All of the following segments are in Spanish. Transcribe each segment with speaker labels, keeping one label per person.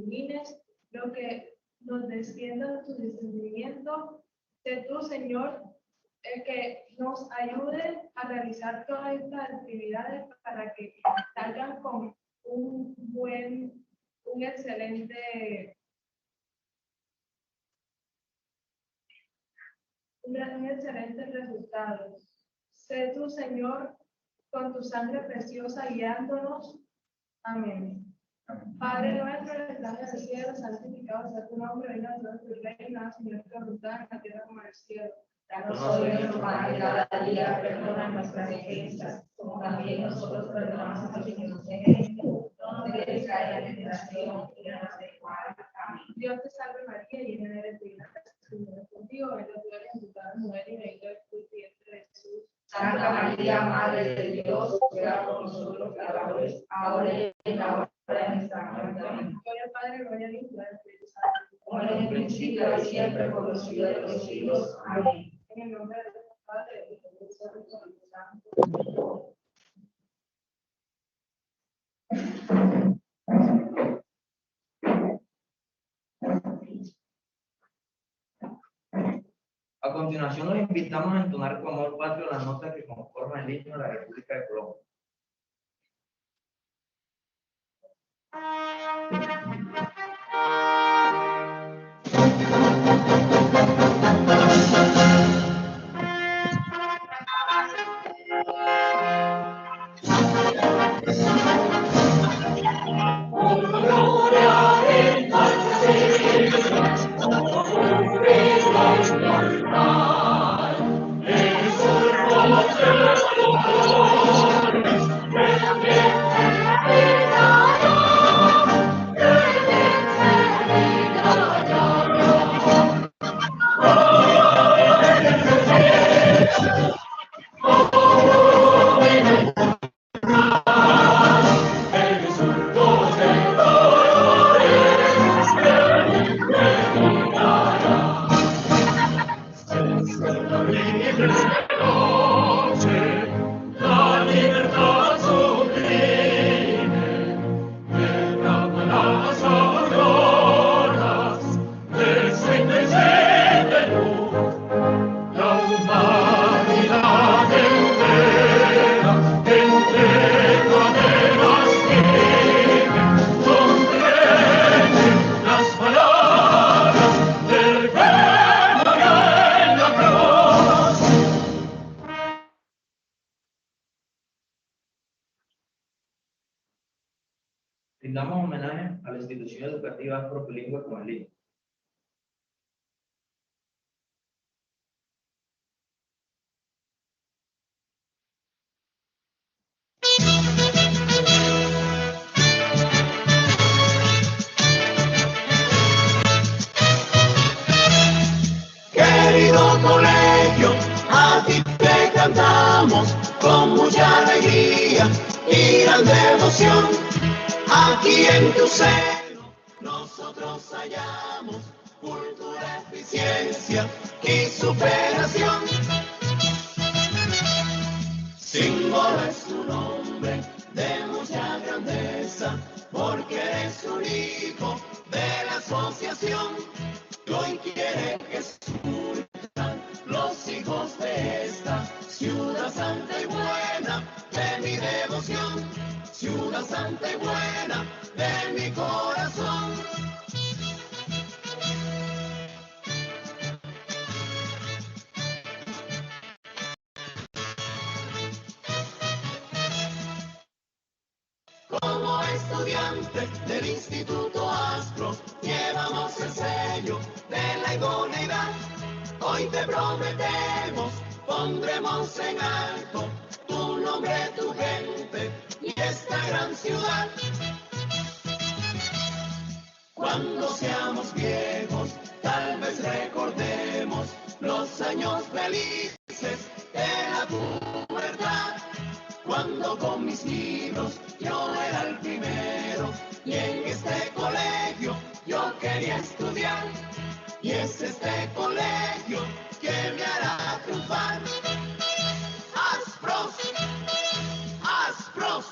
Speaker 1: ilumines, lo que nos descienda de tu discernimiento. Sé tú, Señor, el que nos ayude a realizar todas estas actividades para que salgan con un excelente resultado. Sé tú, Señor, con tu sangre preciosa guiándonos. Amén. Padre nuestro, que estás en el cielo, santificado sea tu nombre, venga a nosotros tu reino, Señor, tu voluntad en la tierra como en el cielo.
Speaker 2: Danos hoy nuestro pan de cada día, perdona nuestras ofensas, como también nosotros perdonamos a los que nos ofenden. No nos dejes caer en tentación y líbranos del mal. Amén.
Speaker 1: Dios te salve María, llena eres de gracia, el Señor es contigo, bendita tú eres entre todas las mujeres y bendito es tu vientre de Jesús.
Speaker 2: Santa María, Madre de Dios, ruega por nosotros pecadores, ahora y en la hora de nuestra muerte. Amén.
Speaker 1: Gloria al Padre, gloria al Hijo, gloria al Espíritu Santo.
Speaker 2: Como en el principio, ahora y siempre, por los siglos de los siglos. Amén.
Speaker 1: En el nombre de Dios, Padre, del Hijo y del Espíritu Santo.
Speaker 3: A continuación, los invitamos a entonar con amor patrio las notas que conforman el himno de la República de Colombia. Rindamos homenaje a la institución educativa Profilingüe con el himno.
Speaker 4: Querido colegio, a ti te cantamos con mucha alegría y gran devoción. Aquí en tu seno nosotros hallamos cultura, eficiencia y superación. Símbolo es tu nombre de mucha grandeza, porque eres un hijo de la asociación. Y hoy quiere que surjan los hijos de esta ciudad santa y buena de mi devoción, ciudad santa y buena de mi corazón. Como estudiante del Instituto Astro, llevamos el sello de la idoneidad. Hoy te prometemos, pondremos en alto tu nombre, tu gente y esta gran ciudad. Cuando seamos viejos, tal vez recordemos los años felices de la pubertad. Cuando con mis libros yo era el primero y en este colegio yo quería estudiar. Y es este colegio que me hará triunfar. ¡Aspros! ¡Aspros!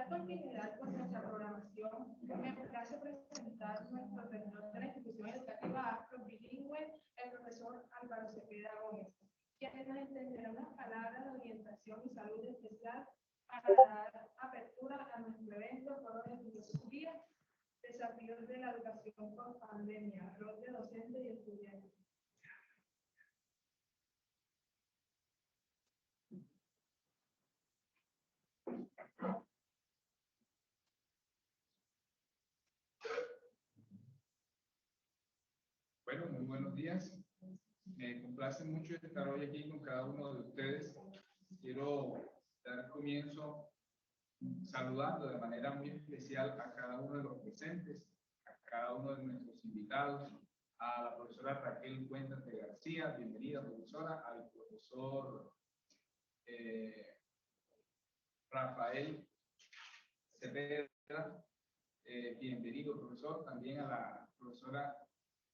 Speaker 1: dar continuidad con nuestra programación, me place presentar nuestro rector de la institución educativa afro-bilingüe, el profesor Álvaro Cepeda Gómez, quien nos entenderá unas palabras de orientación y salud especial para dar apertura a nuestro evento Foro de Filosofía, desafíos de la educación por pandemia, rol de docente y estudiante.
Speaker 5: Bueno, muy buenos días. Me complace mucho estar hoy aquí con cada uno de ustedes. Quiero dar comienzo saludando de manera muy especial a cada uno de los presentes, a cada uno de nuestros invitados, a la profesora Raquel Cuentas de García, bienvenida profesora, al profesor Rafael Cepeda, bienvenido profesor, también a la profesora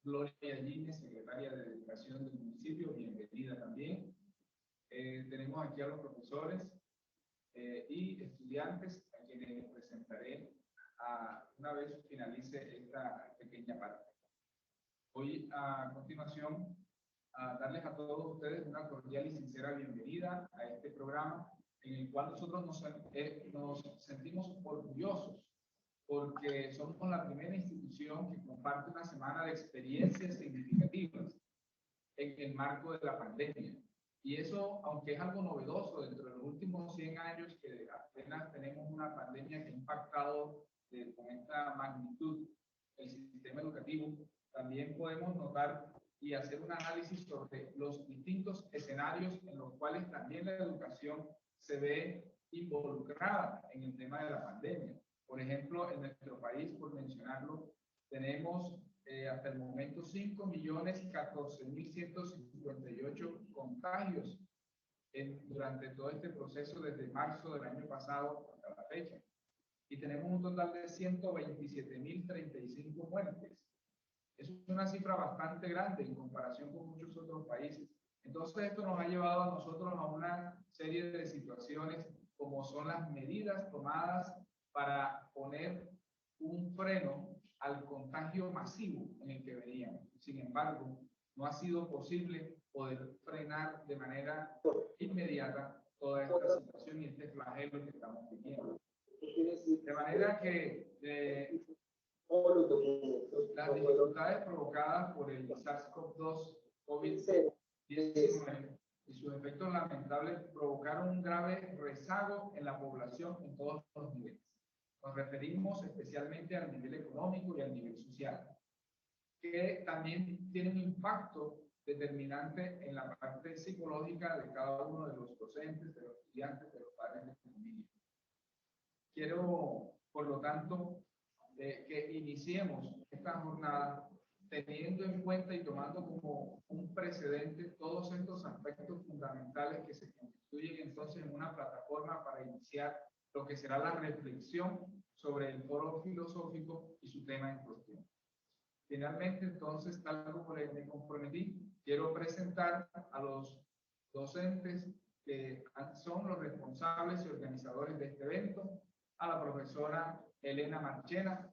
Speaker 5: Gloria Gines, secretaria de Educación del municipio, bienvenida también. Tenemos aquí a los profesores y estudiantes a quienes les presentaré una vez finalice esta pequeña parte. Voy a continuación a darles a todos ustedes una cordial y sincera bienvenida a este programa en el cual nosotros nos sentimos orgullosos porque somos la primera institución que comparte una semana de experiencias significativas en el marco de la pandemia. Y eso, aunque es algo novedoso dentro de los últimos 100 años que apenas tenemos una pandemia que ha impactado con esta magnitud el sistema educativo, también podemos notar y hacer un análisis sobre los distintos escenarios en los cuales también la educación se ve involucrada en el tema de la pandemia. Por ejemplo, en nuestro país, por mencionarlo, tenemos hasta el momento 5.014.158 contagios durante todo este proceso desde marzo del año pasado hasta la fecha. Y tenemos un total de 127.035 muertes. Es una cifra bastante grande en comparación con muchos otros países. Entonces, esto nos ha llevado a nosotros a una serie de situaciones como son las medidas tomadas para poner un freno al contagio masivo en el que veníamos. Sin embargo, no ha sido posible poder frenar de manera inmediata toda esta situación y este flagelo que estamos viviendo. De manera que las dificultades provocadas por el SARS-CoV-2 COVID-19 y sus efectos lamentables provocaron un grave rezago en la población en todos los niveles. Nos referimos especialmente al nivel económico y al nivel social, que también tiene un impacto determinante en la parte psicológica de cada uno de los docentes, de los estudiantes, de los padres de familia. Quiero, por lo tanto, que iniciemos esta jornada teniendo en cuenta y tomando como un precedente todos estos aspectos fundamentales que se constituyen entonces en una plataforma para iniciar lo que será la reflexión sobre el foro filosófico y su tema en cuestión. Finalmente, entonces, tal como me comprometí, quiero presentar a los docentes que son los responsables y organizadores de este evento, a la profesora Elena Marchena,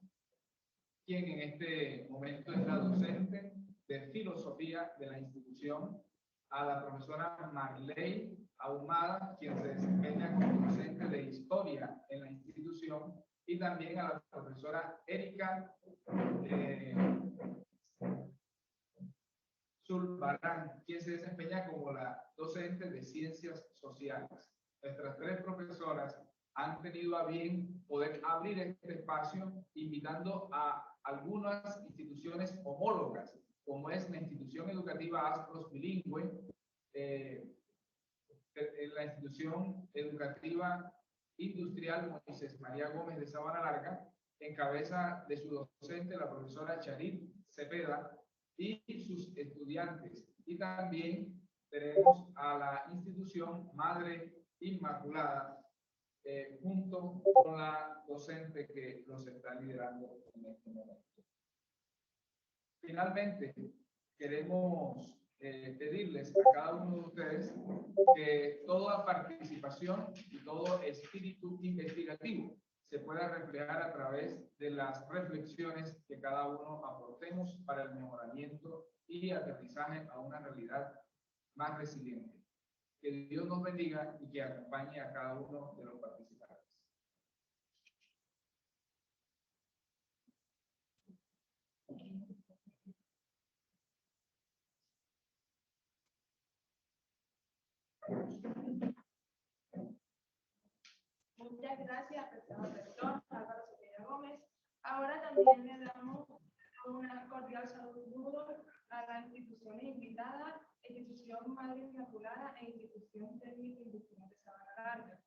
Speaker 5: quien en este momento es la docente de filosofía de la institución, a la profesora Marley Ahumada, quien se desempeña como docente de historia en la institución, y también a la profesora Erika Zulbarán, quien se desempeña como la docente de ciencias sociales. Nuestras tres profesoras han tenido a bien poder abrir este espacio, invitando a algunas instituciones homólogas, como es la institución educativa Astros Bilingüe, la institución educativa industrial Moisés María Gómez de Sabana Larga, en cabeza de su docente, la profesora Charit Cepeda, y sus estudiantes. Y también tenemos a la institución Madre Inmaculada, junto con la docente que los está liderando en este momento. Finalmente, queremos pedirles a cada uno de ustedes que toda participación y todo espíritu investigativo se pueda reflejar a través de las reflexiones que cada uno aportemos para el mejoramiento y aterrizaje a una realidad más resiliente. Que Dios nos bendiga y que acompañe a cada uno de los participantes.
Speaker 1: Muchas gracias, apreciado rector Álvaro Cepeda Gómez. Ahora también le damos una cordial saludo a la institución invitada, Institución Madre Inmaculada e Institución Técnica Industrial de Sabana Larga.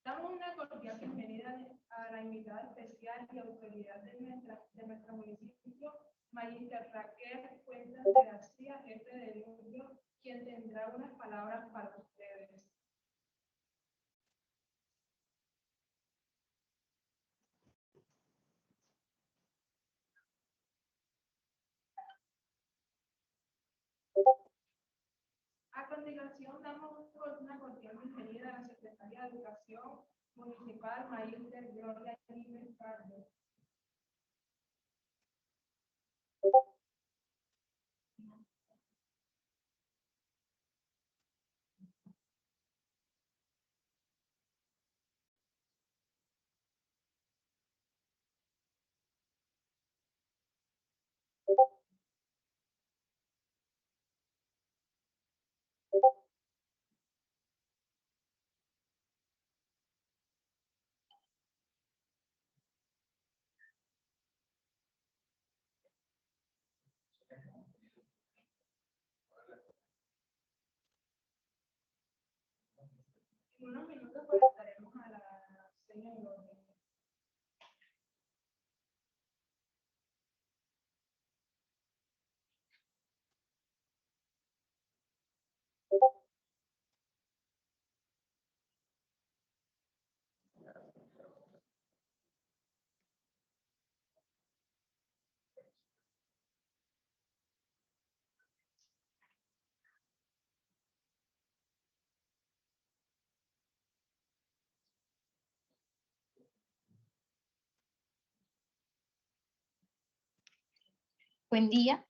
Speaker 1: Damos una cordial bienvenida a la invitada especial y autoridad de nuestro municipio, Magíster Raquel Cuentas de García, jefe de núcleo, quien tendrá unas palabras para ustedes. A continuación, damos una cordial bienvenida a la Secretaria de Educación Municipal, Magíster Gloria Jiménez Carlos. En unos minutos pues estaremos a la seña de orden.
Speaker 6: Buen día.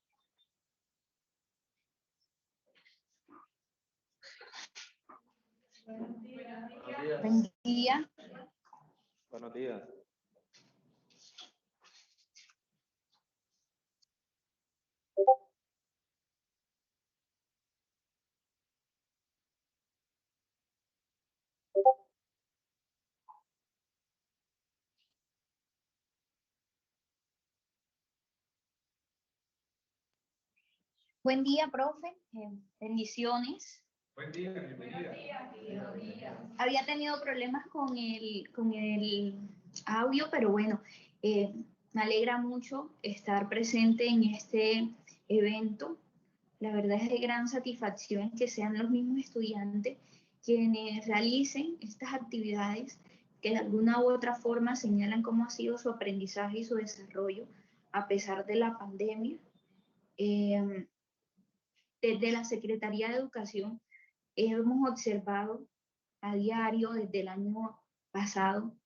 Speaker 1: Buenos días.
Speaker 6: Buen día.
Speaker 7: Buenos días.
Speaker 6: Buen día, profe. Bendiciones.
Speaker 5: Buen día, bienvenida.
Speaker 6: Había tenido problemas con el audio, pero bueno, me alegra mucho estar presente en este evento. La verdad es de gran satisfacción que sean los mismos estudiantes quienes realicen estas actividades que de alguna u otra forma señalan cómo ha sido su aprendizaje y su desarrollo a pesar de la pandemia. Desde la Secretaría de Educación hemos observado a diario desde el año pasado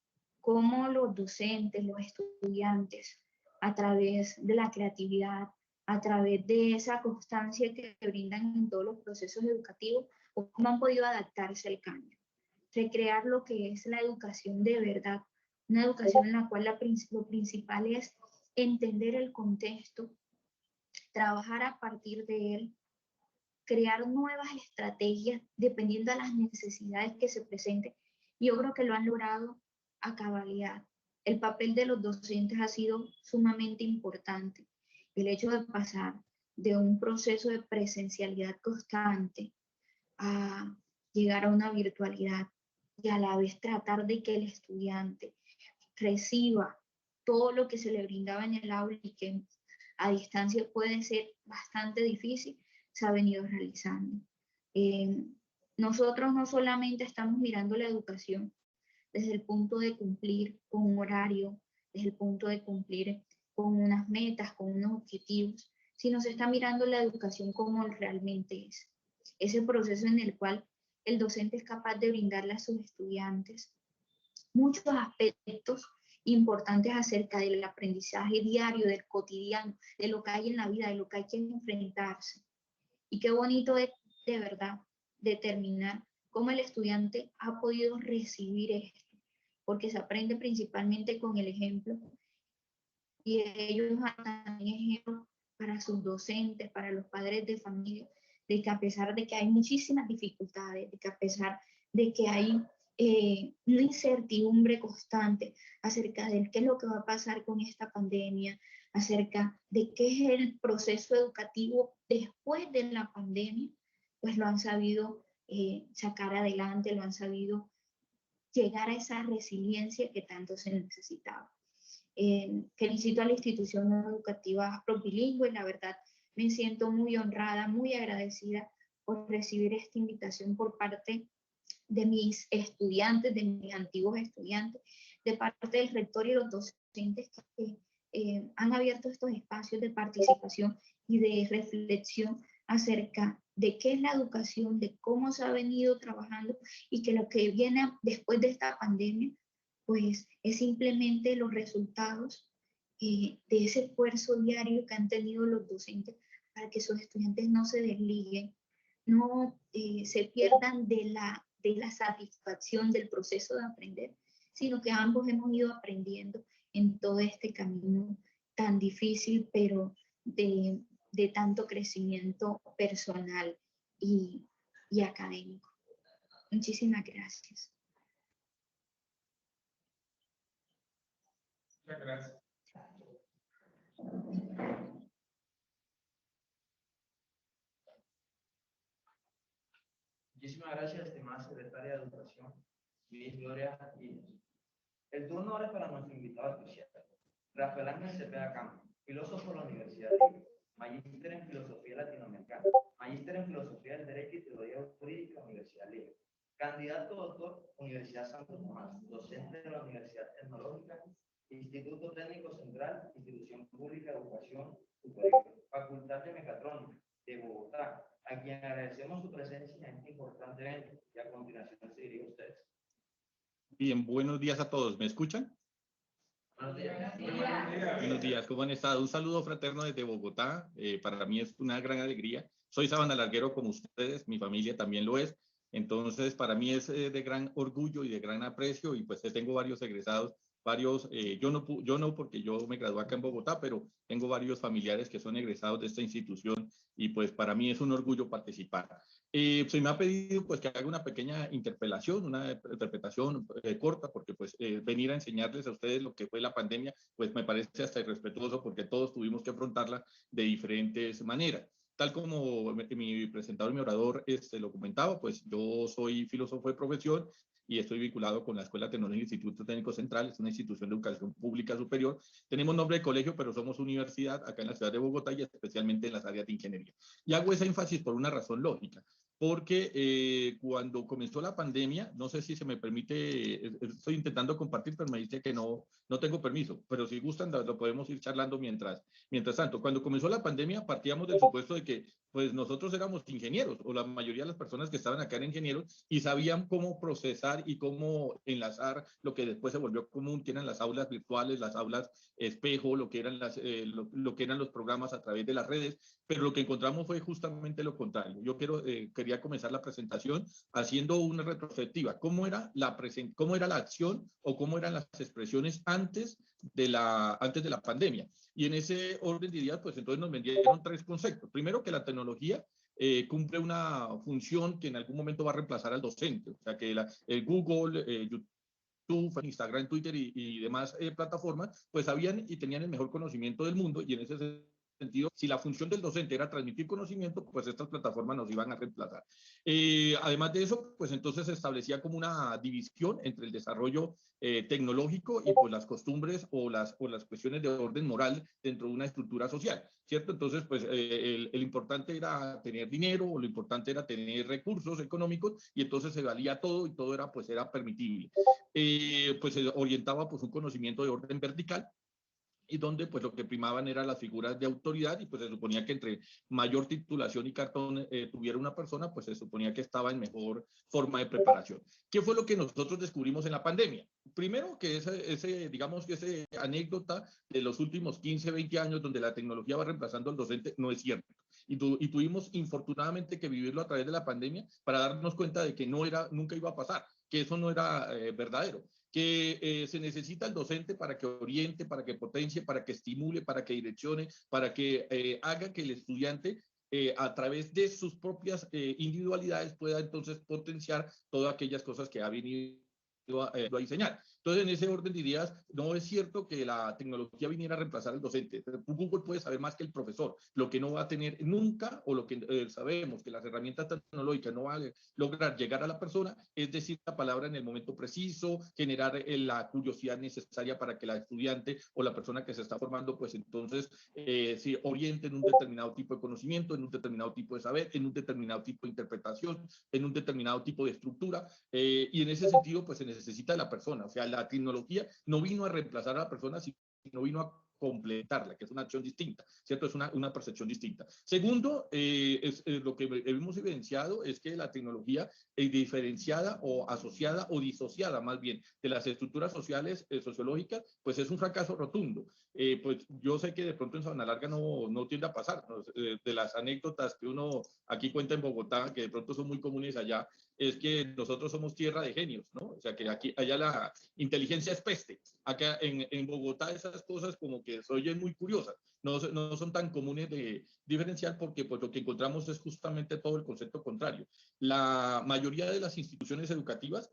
Speaker 6: cómo los docentes, los estudiantes, a través de la creatividad, a través de esa constancia que brindan en todos los procesos educativos, cómo han podido adaptarse al cambio, recrear lo que es la educación de verdad, una educación en la cual lo principal es entender el contexto, trabajar a partir de él, crear nuevas estrategias dependiendo de las necesidades que se presenten. Yo creo que lo han logrado a cabalidad. El papel de los docentes ha sido sumamente importante. El hecho de pasar de un proceso de presencialidad constante a llegar a una virtualidad y a la vez tratar de que el estudiante reciba todo lo que se le brindaba en el aula y que a distancia puede ser bastante difícil, se ha venido realizando. Nosotros no solamente estamos mirando la educación desde el punto de cumplir con un horario, desde el punto de cumplir con unas metas, con unos objetivos, sino se está mirando la educación como realmente es. Ese proceso en el cual el docente es capaz de brindarle a sus estudiantes muchos aspectos importantes acerca del aprendizaje diario, del cotidiano, de lo que hay en la vida, de lo que hay que enfrentarse. Y qué bonito es de verdad determinar cómo el estudiante ha podido recibir esto, porque se aprende principalmente con el ejemplo, y ellos también ejemplo para sus docentes, para los padres de familia, de que a pesar de que hay muchísimas dificultades, de que a pesar de que hay una incertidumbre constante acerca de qué es lo que va a pasar con esta pandemia, acerca de qué es el proceso educativo después de la pandemia, pues lo han sabido sacar adelante, lo han sabido llegar a esa resiliencia que tanto se necesitaba. Felicito a la institución educativa Probilingüe, la verdad me siento muy honrada, muy agradecida por recibir esta invitación por parte de mis estudiantes, de mis antiguos estudiantes, de parte del rector y los docentes que han abierto estos espacios de participación y de reflexión acerca de qué es la educación, de cómo se ha venido trabajando y que lo que viene después de esta pandemia, pues es simplemente los resultados de ese esfuerzo diario que han tenido los docentes para que sus estudiantes no se desliguen, no se pierdan de la satisfacción del proceso de aprender, sino que ambos hemos ido aprendiendo en todo este camino tan difícil, pero de tanto crecimiento personal y académico. Muchísimas gracias.
Speaker 5: Muchas gracias.
Speaker 3: Muchísimas gracias, estimada secretaria de Educación, Miss Gloria Guillén. El turno ahora es para nuestro invitado especial, Rafael Ángel Cepeda Campos, filósofo de la Universidad Libre, magíster en Filosofía Latinoamericana, magíster en Filosofía del Derecho y Teoría Jurídica, Universidad Libre, candidato doctor, Universidad Santo Tomás, docente de la Universidad Tecnológica, Instituto Técnico Central, Institución Pública de Educación Superior, Facultad de Mecatrónica de Bogotá, a quien agradecemos su presencia en este importante evento, y a continuación se dirige a ustedes.
Speaker 8: Bien, buenos días a todos. ¿Me escuchan?
Speaker 3: Buenos días.
Speaker 8: Buenos días, ¿cómo han estado? Un saludo fraterno desde Bogotá. Para mí es una gran alegría. Soy sabandalarguero como ustedes, mi familia también lo es. Entonces, para mí es de gran orgullo y de gran aprecio, y pues tengo varios egresados, yo no porque yo me gradué acá en Bogotá, pero tengo varios familiares que son egresados de esta institución, y pues para mí es un orgullo participar. Se me ha pedido pues que haga una pequeña interpelación, una interpretación corta, porque pues venir a enseñarles a ustedes lo que fue la pandemia, pues me parece hasta irrespetuoso, porque todos tuvimos que afrontarla de diferentes maneras. Tal como mi presentador, mi orador lo comentaba, pues yo soy filósofo de profesión y estoy vinculado con la Escuela Tecnológica Instituto Técnico Central, es una institución de educación pública superior. Tenemos nombre de colegio, pero somos universidad acá en la ciudad de Bogotá y especialmente en las áreas de ingeniería. Y hago ese énfasis por una razón lógica, porque cuando comenzó la pandemia, no sé si se me permite, estoy intentando compartir, pero me dice que no tengo permiso, pero si gustan lo podemos ir charlando mientras tanto. Cuando comenzó la pandemia partíamos del supuesto de que pues nosotros éramos ingenieros, o la mayoría de las personas que estaban acá eran ingenieros y sabían cómo procesar y cómo enlazar lo que después se volvió común, que eran las aulas virtuales, las aulas espejo, lo que eran lo que eran los programas a través de las redes, pero lo que encontramos fue justamente lo contrario. Yo quería comenzar la presentación haciendo una retrospectiva. ¿Cómo era la acción o cómo eran las expresiones antes de la pandemia? Y en ese orden de ideas, pues entonces nos vendieron tres conceptos. Primero, que la tecnología cumple una función que en algún momento va a reemplazar al docente. O sea, que el Google, YouTube, Instagram, Twitter y demás plataformas, pues sabían y tenían el mejor conocimiento del mundo, y en ese sentido, si la función del docente era transmitir conocimiento, pues estas plataformas nos iban a reemplazar. Además de eso, pues entonces se establecía como una división entre el desarrollo tecnológico y pues las costumbres o las cuestiones de orden moral dentro de una estructura social, ¿cierto? Entonces, pues el importante era tener dinero, o lo importante era tener recursos económicos, y entonces se valía todo y todo era permitible. Pues se orientaba pues un conocimiento de orden vertical, y donde pues lo que primaban eran las figuras de autoridad y pues se suponía que entre mayor titulación y cartón tuviera una persona, pues se suponía que estaba en mejor forma de preparación. ¿Qué fue lo que nosotros descubrimos en la pandemia? Primero que digamos que esa anécdota de los últimos 15, 20 años donde la tecnología va reemplazando al docente no es cierto. Y tuvimos infortunadamente que vivirlo a través de la pandemia para darnos cuenta de que nunca iba a pasar, que eso no era verdadero, que se necesita el docente para que oriente, para que potencie, para que estimule, para que direccione, para que haga que el estudiante a través de sus propias individualidades pueda entonces potenciar todas aquellas cosas que ha venido a diseñar. Entonces, en ese orden de ideas, no es cierto que la tecnología viniera a reemplazar al docente. Google puede saber más que el profesor. Lo que no va a tener nunca, o lo que sabemos que las herramientas tecnológicas no van a lograr llegar a la persona, es decir la palabra en el momento preciso, generar la curiosidad necesaria para que la estudiante o la persona que se está formando, pues entonces se oriente en un determinado tipo de conocimiento, en un determinado tipo de saber, en un determinado tipo de interpretación, en un determinado tipo de estructura, y en ese sentido, pues se necesita de la persona. O sea, la tecnología no vino a reemplazar a la persona, sino vino a completarla, que es una acción distinta, ¿cierto? Es una percepción distinta. Segundo, lo que hemos evidenciado es que la tecnología diferenciada o asociada o disociada más bien de las estructuras sociales, sociológicas, pues es un fracaso rotundo. Pues yo sé que de pronto en Sabana Larga no tiende a pasar, ¿no? De las anécdotas que uno aquí cuenta en Bogotá, que de pronto son muy comunes allá, es que nosotros somos tierra de genios, ¿no? O sea, que allá la inteligencia es peste. Acá en Bogotá esas cosas como que se oyen muy curiosas, no son tan comunes de diferenciar porque pues lo que encontramos es justamente todo el concepto contrario. La mayoría de las instituciones educativas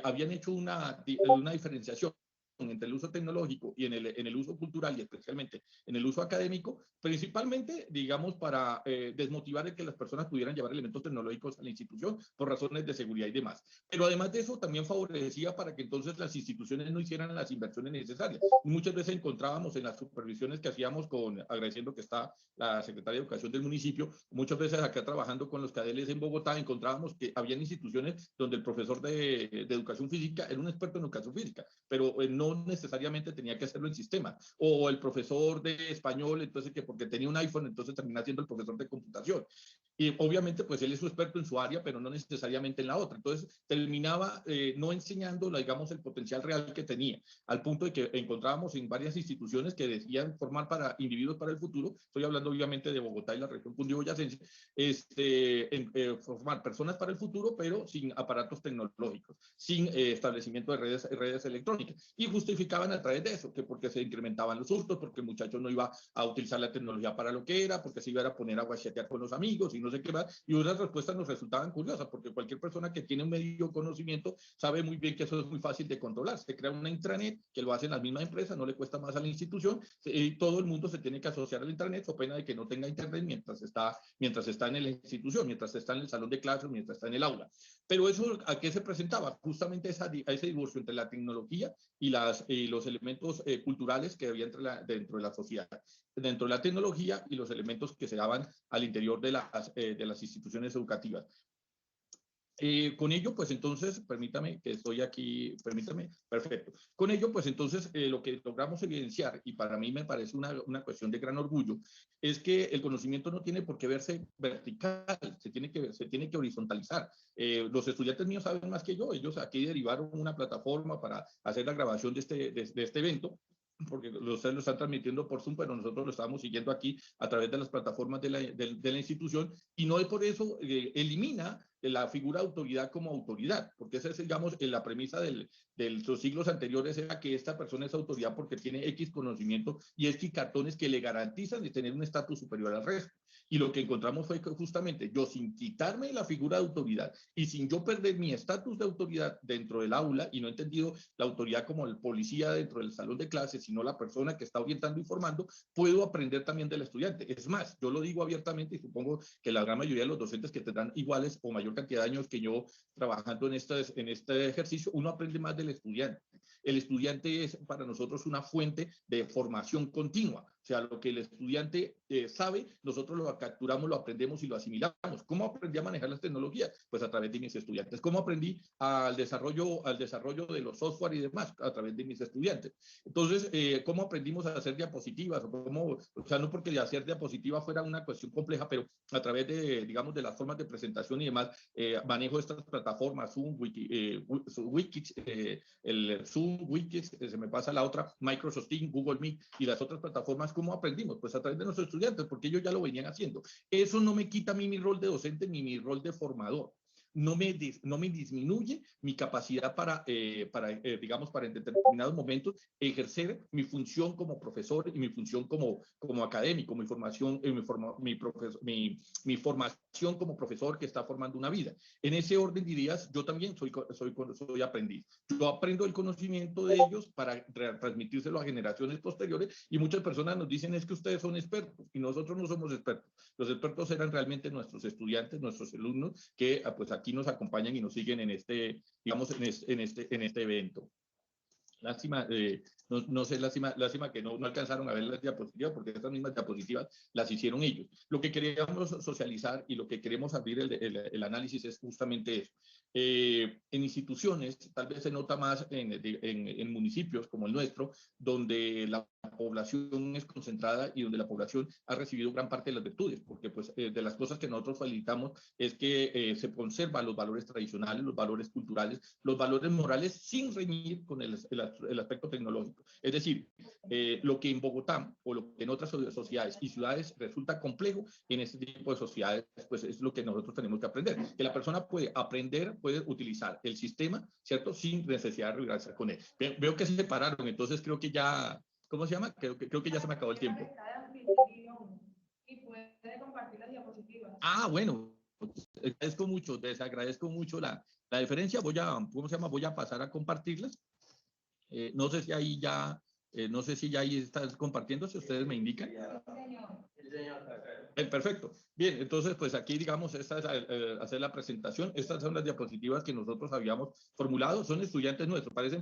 Speaker 8: habían hecho una diferenciación entre el uso tecnológico y en el uso cultural y especialmente en el uso académico, principalmente, digamos, para desmotivar el que las personas pudieran llevar elementos tecnológicos a la institución por razones de seguridad y demás. Pero además de eso, también favorecía para que entonces las instituciones no hicieran las inversiones necesarias. Muchas veces encontrábamos en las supervisiones que hacíamos agradeciendo que está la Secretaría de Educación del municipio, muchas veces acá trabajando con los cadeles en Bogotá, encontrábamos que habían instituciones donde el profesor de educación física era un experto en educación física, pero no necesariamente tenía que hacerlo en sistema, o el profesor de español, entonces que porque tenía un iPhone, entonces termina siendo el profesor de computación. Y obviamente, pues él es su experto en su área, pero no necesariamente en la otra. Entonces, terminaba no enseñando, digamos, el potencial real que tenía, al punto de que encontrábamos en varias instituciones que decían formar para individuos para el futuro. Estoy hablando obviamente de Bogotá y la región cundiboyacense, formar personas para el futuro, pero sin aparatos tecnológicos, sin establecimiento de redes electrónicas. Y justificaban a través de eso, que porque se incrementaban los hurtos, porque el muchacho no iba a utilizar la tecnología para lo que era, porque se iba a poner a guachatear con los amigos y no sé qué más. Y unas respuestas nos resultaban curiosas, porque cualquier persona que tiene un medio conocimiento sabe muy bien que eso es muy fácil de controlar. Se crea una intranet que lo hacen las mismas empresas, no le cuesta más a la institución, y todo el mundo se tiene que asociar al intranet, o pena de que no tenga internet mientras está en la institución, mientras está en el salón de clases, mientras está en el aula. Pero eso, ¿a qué se presentaba? Justamente a ese divorcio entre la tecnología y los elementos culturales que había dentro de la sociedad, dentro de la tecnología y los elementos que se daban al interior de las instituciones educativas. Con ello, pues entonces, permítame que estoy aquí, permítame, perfecto. Con ello, pues entonces, lo que logramos evidenciar, y para mí me parece una cuestión de gran orgullo, es que el conocimiento no tiene por qué verse vertical, se tiene que horizontalizar. Los estudiantes míos saben más que yo, ellos aquí derivaron una plataforma para hacer la grabación de este evento, porque ustedes lo están transmitiendo por Zoom, pero nosotros lo estamos siguiendo aquí a través de las plataformas de la institución, y no es por eso elimina la figura de autoridad como autoridad, porque esa es, digamos, la premisa de los siglos anteriores, era que esta persona es autoridad porque tiene X conocimiento y X cartones que le garantizan de tener un estatus superior al resto. Y lo que encontramos fue que justamente yo, sin quitarme la figura de autoridad y sin yo perder mi estatus de autoridad dentro del aula, y no he entendido la autoridad como el policía dentro del salón de clases, sino la persona que está orientando y formando, puedo aprender también del estudiante. Es más, yo lo digo abiertamente y supongo que la gran mayoría de los docentes que tendrán iguales o mayor cantidad de años que yo trabajando en este ejercicio, uno aprende más del estudiante. El estudiante es para nosotros una fuente de formación continua. O sea, lo que el estudiante sabe, nosotros lo capturamos, lo aprendemos y lo asimilamos. ¿Cómo aprendí a manejar las tecnologías? Pues a través de mis estudiantes. ¿Cómo aprendí al desarrollo de los software y demás? A través de mis estudiantes. Entonces, ¿cómo aprendimos a hacer diapositivas? O sea, no porque hacer diapositivas fuera una cuestión compleja, pero a través de, digamos, de las formas de presentación y demás, manejo estas plataformas, Zoom, Wikis, el Zoom, Wikis, se me pasa la otra, Microsoft Teams, Google Meet y las otras plataformas. ¿Cómo aprendimos? Pues a través de nuestros estudiantes, porque ellos ya lo venían haciendo. Eso no me quita a mí mi rol de docente ni mi rol de formador. No me disminuye mi capacidad digamos, para en determinados momentos ejercer mi función como profesor y mi función como académico, mi formación como profesor que está formando una vida. En ese orden de ideas, yo también soy aprendiz. Yo aprendo el conocimiento de ellos para transmitírselo a generaciones posteriores, y muchas personas nos dicen es que ustedes son expertos, y nosotros no somos expertos. Los expertos eran realmente nuestros estudiantes, nuestros alumnos, que pues aquí nos acompañan y nos siguen en este, digamos, en este evento. Lástima, no sé, lástima que no alcanzaron a ver las diapositivas, porque estas mismas diapositivas las hicieron ellos. Lo que queríamos socializar y lo que queremos abrir el análisis es justamente eso. En instituciones, tal vez se nota más en municipios como el nuestro, donde la población es concentrada y donde la población ha recibido gran parte de las virtudes, porque pues de las cosas que nosotros facilitamos es que se conservan los valores tradicionales, los valores culturales, los valores morales, sin reñir con el aspecto tecnológico. Es decir, lo que en Bogotá o lo que en otras sociedades y ciudades resulta complejo, en este tipo de sociedades, pues es lo que nosotros tenemos que aprender. Que la persona puede aprender, puede utilizar el sistema, ¿cierto? Sin necesidad de rivalizar con él. Veo que se separaron, entonces creo que ya, ¿cómo se llama? Creo que ya se me acabó el tiempo.
Speaker 1: Y puede compartir las diapositivas.
Speaker 8: Ah, bueno. Les agradezco mucho la diferencia. ¿Cómo se llama? Voy a pasar a compartirlas. No sé si ahí ya, no sé si ya ahí estás compartiendo, si ustedes me indican. Perfecto. Bien, entonces, pues aquí, digamos, esta es hacer la presentación. Estas son las diapositivas que nosotros habíamos formulado. Son estudiantes nuestros, parecen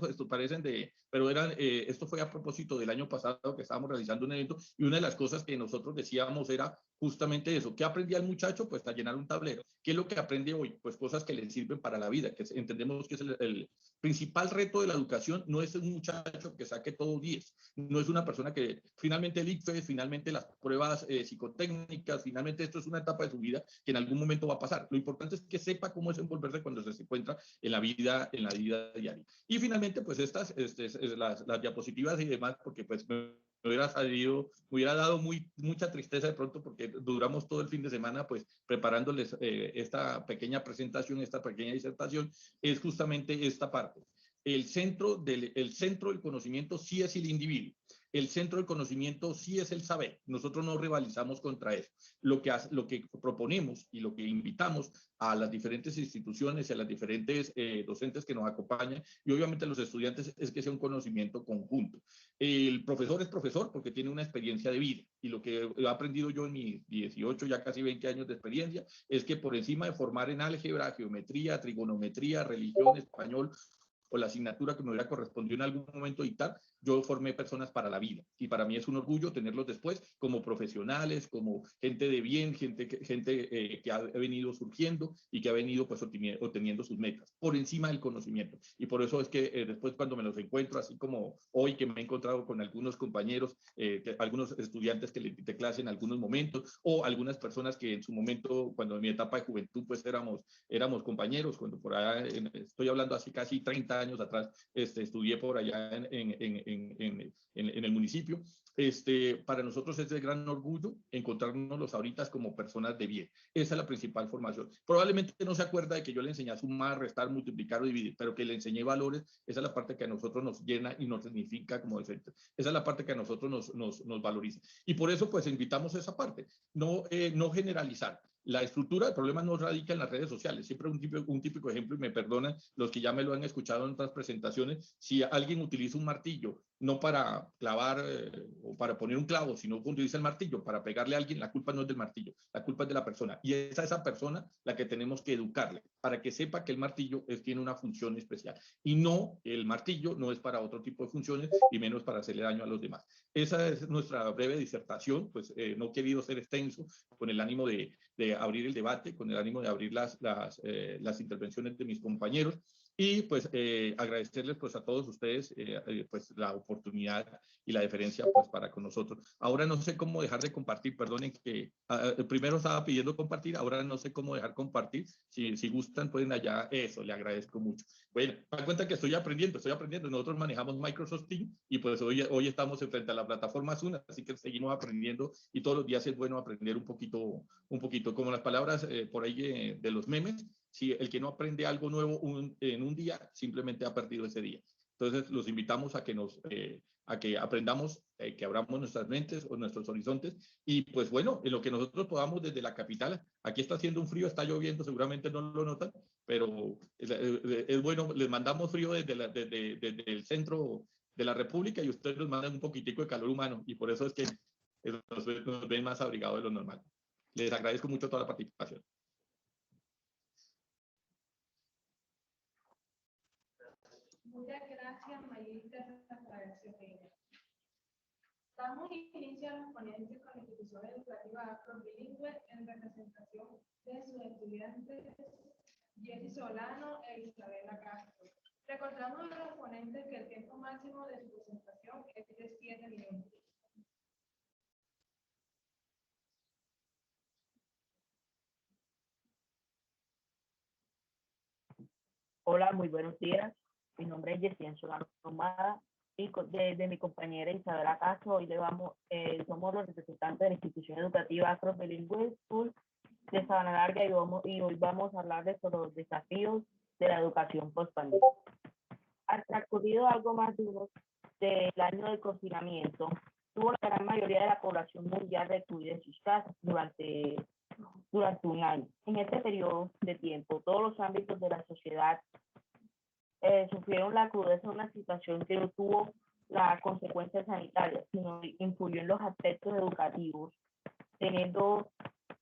Speaker 8: pero esto fue a propósito del año pasado que estábamos realizando un evento, y una de las cosas que nosotros decíamos era justamente eso. ¿Qué aprendía el muchacho? Pues a llenar un tablero. ¿Qué es lo que aprende hoy? Pues cosas que le sirven para la vida, que entendemos que es el principal reto de la educación. No es un muchacho que saque todo 10, no es una persona que finalmente el ICFES, finalmente las pruebas psicotécnicas, finalmente esto es una etapa de su vida que en algún momento va a pasar. Lo importante es que sepa cómo desenvolverse cuando se encuentra en la vida diaria. Y finalmente, pues las diapositivas y demás, porque pues me hubiera dado mucha tristeza de pronto, porque duramos todo el fin de semana pues preparándoles esta pequeña presentación, esta pequeña disertación. Es justamente esta parte. El centro del conocimiento sí es el individuo. El centro del conocimiento sí es el saber. Nosotros no rivalizamos contra eso. Lo que proponemos y lo que invitamos a las diferentes instituciones y a las diferentes docentes que nos acompañan, y obviamente a los estudiantes, es que sea un conocimiento conjunto. El profesor es profesor porque tiene una experiencia de vida, y lo que he aprendido yo en mis 18, ya casi 20 años de experiencia, es que por encima de formar en álgebra, geometría, trigonometría, religión, español, o la asignatura que me hubiera correspondido en algún momento dictar, yo formé personas para la vida, y para mí es un orgullo tenerlos después como profesionales, como gente de bien, gente que ha venido surgiendo y que ha venido pues obteniendo sus metas por encima del conocimiento. Y por eso es que después, cuando me los encuentro, así como hoy que me he encontrado con algunos compañeros, algunos estudiantes que le dicté clase en algunos momentos, o algunas personas que en su momento, cuando en mi etapa de juventud, pues éramos compañeros, cuando por allá, estoy hablando así casi 30 años atrás, estudié por allá en el municipio. Para nosotros es de gran orgullo encontrarnos ahorita como personas de bien. Esa es la principal formación. Probablemente no se acuerda de que yo le enseñé a sumar, restar, multiplicar o dividir, pero que le enseñé valores. Esa es la parte que a nosotros nos llena y nos significa como docentes. Esa es la parte que a nosotros nos valoriza. Y por eso pues invitamos a esa parte. No generalizar. La estructura del problema no radica en las redes sociales. Siempre un típico ejemplo, y me perdonan los que ya me lo han escuchado en otras presentaciones: si alguien utiliza un martillo no para clavar o para poner un clavo, sino como dice el martillo, para pegarle a alguien, la culpa no es del martillo, la culpa es de la persona. Y es a esa persona la que tenemos que educarle, para que sepa que el martillo tiene una función especial. Y no, el martillo no es para otro tipo de funciones, y menos para hacerle daño a los demás. Esa es nuestra breve disertación, pues no he querido ser extenso, con el ánimo de abrir el debate, con el ánimo de abrir las intervenciones de mis compañeros. Y pues agradecerles pues a todos ustedes pues la oportunidad y la deferencia pues para con nosotros. Ahora no sé cómo dejar de compartir, perdonen que primero estaba pidiendo compartir, ahora no sé cómo dejar compartir. Si gustan pueden allá, eso, le agradezco mucho. Bueno, me dan cuenta que estoy aprendiendo. Nosotros manejamos Microsoft Teams y pues hoy estamos frente a la plataforma Zoom, así que seguimos aprendiendo y todos los días es bueno aprender un poquito como las palabras por ahí de los memes. Si el que no aprende algo nuevo en un día, simplemente ha perdido ese día. Entonces, los invitamos a que aprendamos, que abramos nuestras mentes o nuestros horizontes. Y pues bueno, en lo que nosotros podamos desde la capital, aquí está haciendo un frío, está lloviendo, seguramente no lo notan, pero es bueno, les mandamos frío desde el centro de la República y ustedes nos mandan un poquitico de calor humano y por eso es que nos ven más abrigados de lo normal. Les agradezco mucho toda la participación.
Speaker 1: Muchas gracias, Mayita Rafael. Damos inicio a las ponencias con la institución educativa afrobilingüe en representación de sus estudiantes Jessy Solano e Isabela Castro. Recordamos a los ponentes que el tiempo máximo de su presentación es de 7 minutos.
Speaker 9: Hola, muy buenos días. Mi nombre es Jessy Solano Romada y de mi compañera Isabela Castro. Hoy somos los representantes de la institución educativa Afrobilingüe School de Sabana Larga y hoy vamos a hablarles sobre los desafíos de la educación post-pandemia. Al transcurrido algo más del año de confinamiento, tuvo la gran mayoría de la población mundial recluida en sus casas durante un año. En este periodo de tiempo, todos los ámbitos de la sociedad sufrieron la crudeza de una situación que no tuvo las consecuencias sanitarias, sino influyó en los aspectos educativos, teniendo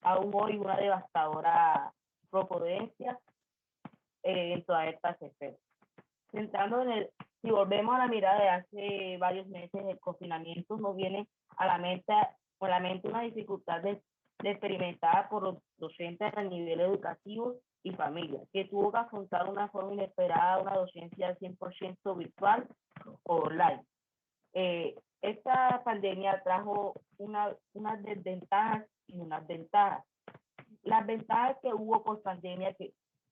Speaker 9: aún hoy una devastadora propodencia en todas estas esferas. Si volvemos a la mirada de hace varios meses, el confinamiento nos viene a la mente una dificultad experimentada por los docentes a nivel educativo y familia, que tuvo que afrontar una forma inesperada una docencia 100% virtual o online. Esta pandemia trajo unas desventajas y unas ventajas. Las ventajas que hubo post pandemia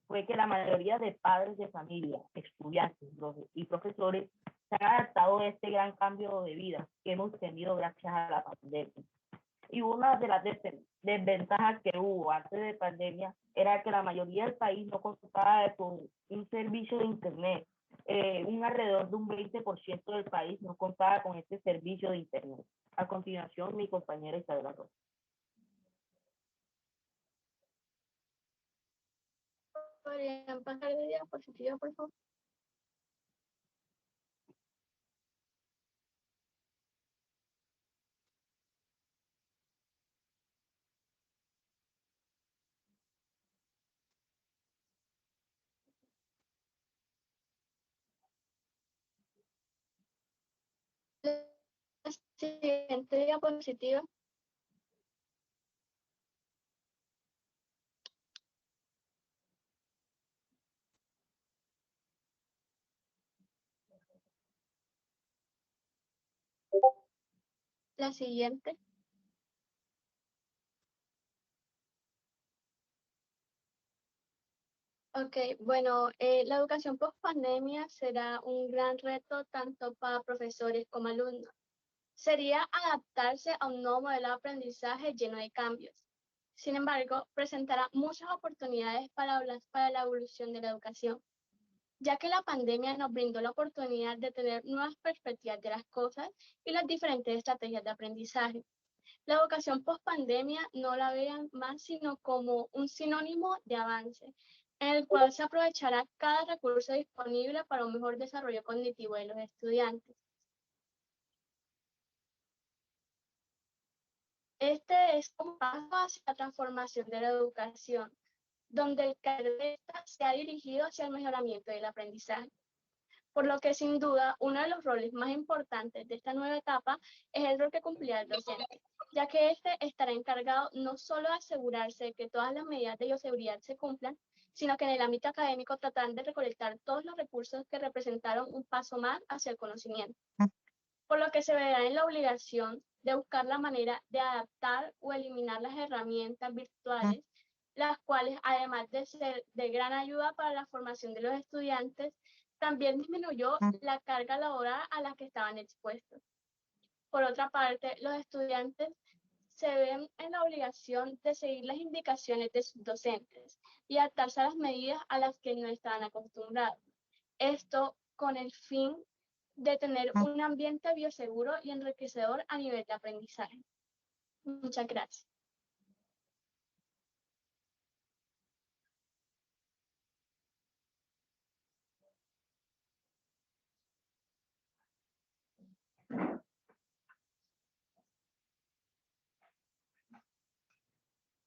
Speaker 9: fue que la mayoría de padres de familia, estudiantes y profesores se han adaptado a este gran cambio de vida que hemos tenido gracias a la pandemia. Y una de las desventajas que hubo antes de pandemia era que la mayoría del país no contaba con un servicio de internet. Alrededor de un 20% del país no contaba con este servicio de internet. A continuación, mi compañera Isabela Rosa.
Speaker 10: ¿Podrían pasar de diapositiva, por favor? La siguiente diapositiva. La siguiente. Ok, bueno, la educación post pandemia será un gran reto tanto para profesores como alumnos. Sería adaptarse a un nuevo modelo de aprendizaje lleno de cambios. Sin embargo, presentará muchas oportunidades para la evolución de la educación, ya que la pandemia nos brindó la oportunidad de tener nuevas perspectivas de las cosas y las diferentes estrategias de aprendizaje. La educación post-pandemia no la vean más sino como un sinónimo de avance, en el cual se aprovechará cada recurso disponible para un mejor desarrollo cognitivo de los estudiantes. Este es un paso hacia la transformación de la educación, donde el cargo de esta se ha dirigido hacia el mejoramiento del aprendizaje. Por lo que sin duda uno de los roles más importantes de esta nueva etapa es el rol que cumplirá el docente, ya que este estará encargado no solo de asegurarse de que todas las medidas de bioseguridad se cumplan, sino que en el ámbito académico tratarán de recolectar todos los recursos que representaron un paso más hacia el conocimiento. Por lo que se verá en la obligación de buscar la manera de adaptar o eliminar las herramientas virtuales, las cuales, además de ser de gran ayuda para la formación de los estudiantes, también disminuyó la carga laboral a la que estaban expuestos. Por otra parte, los estudiantes se ven en la obligación de seguir las indicaciones de sus docentes y adaptarse a las medidas a las que no estaban acostumbrados. Esto con el fin de tener un ambiente bioseguro y enriquecedor a nivel de aprendizaje. Muchas gracias.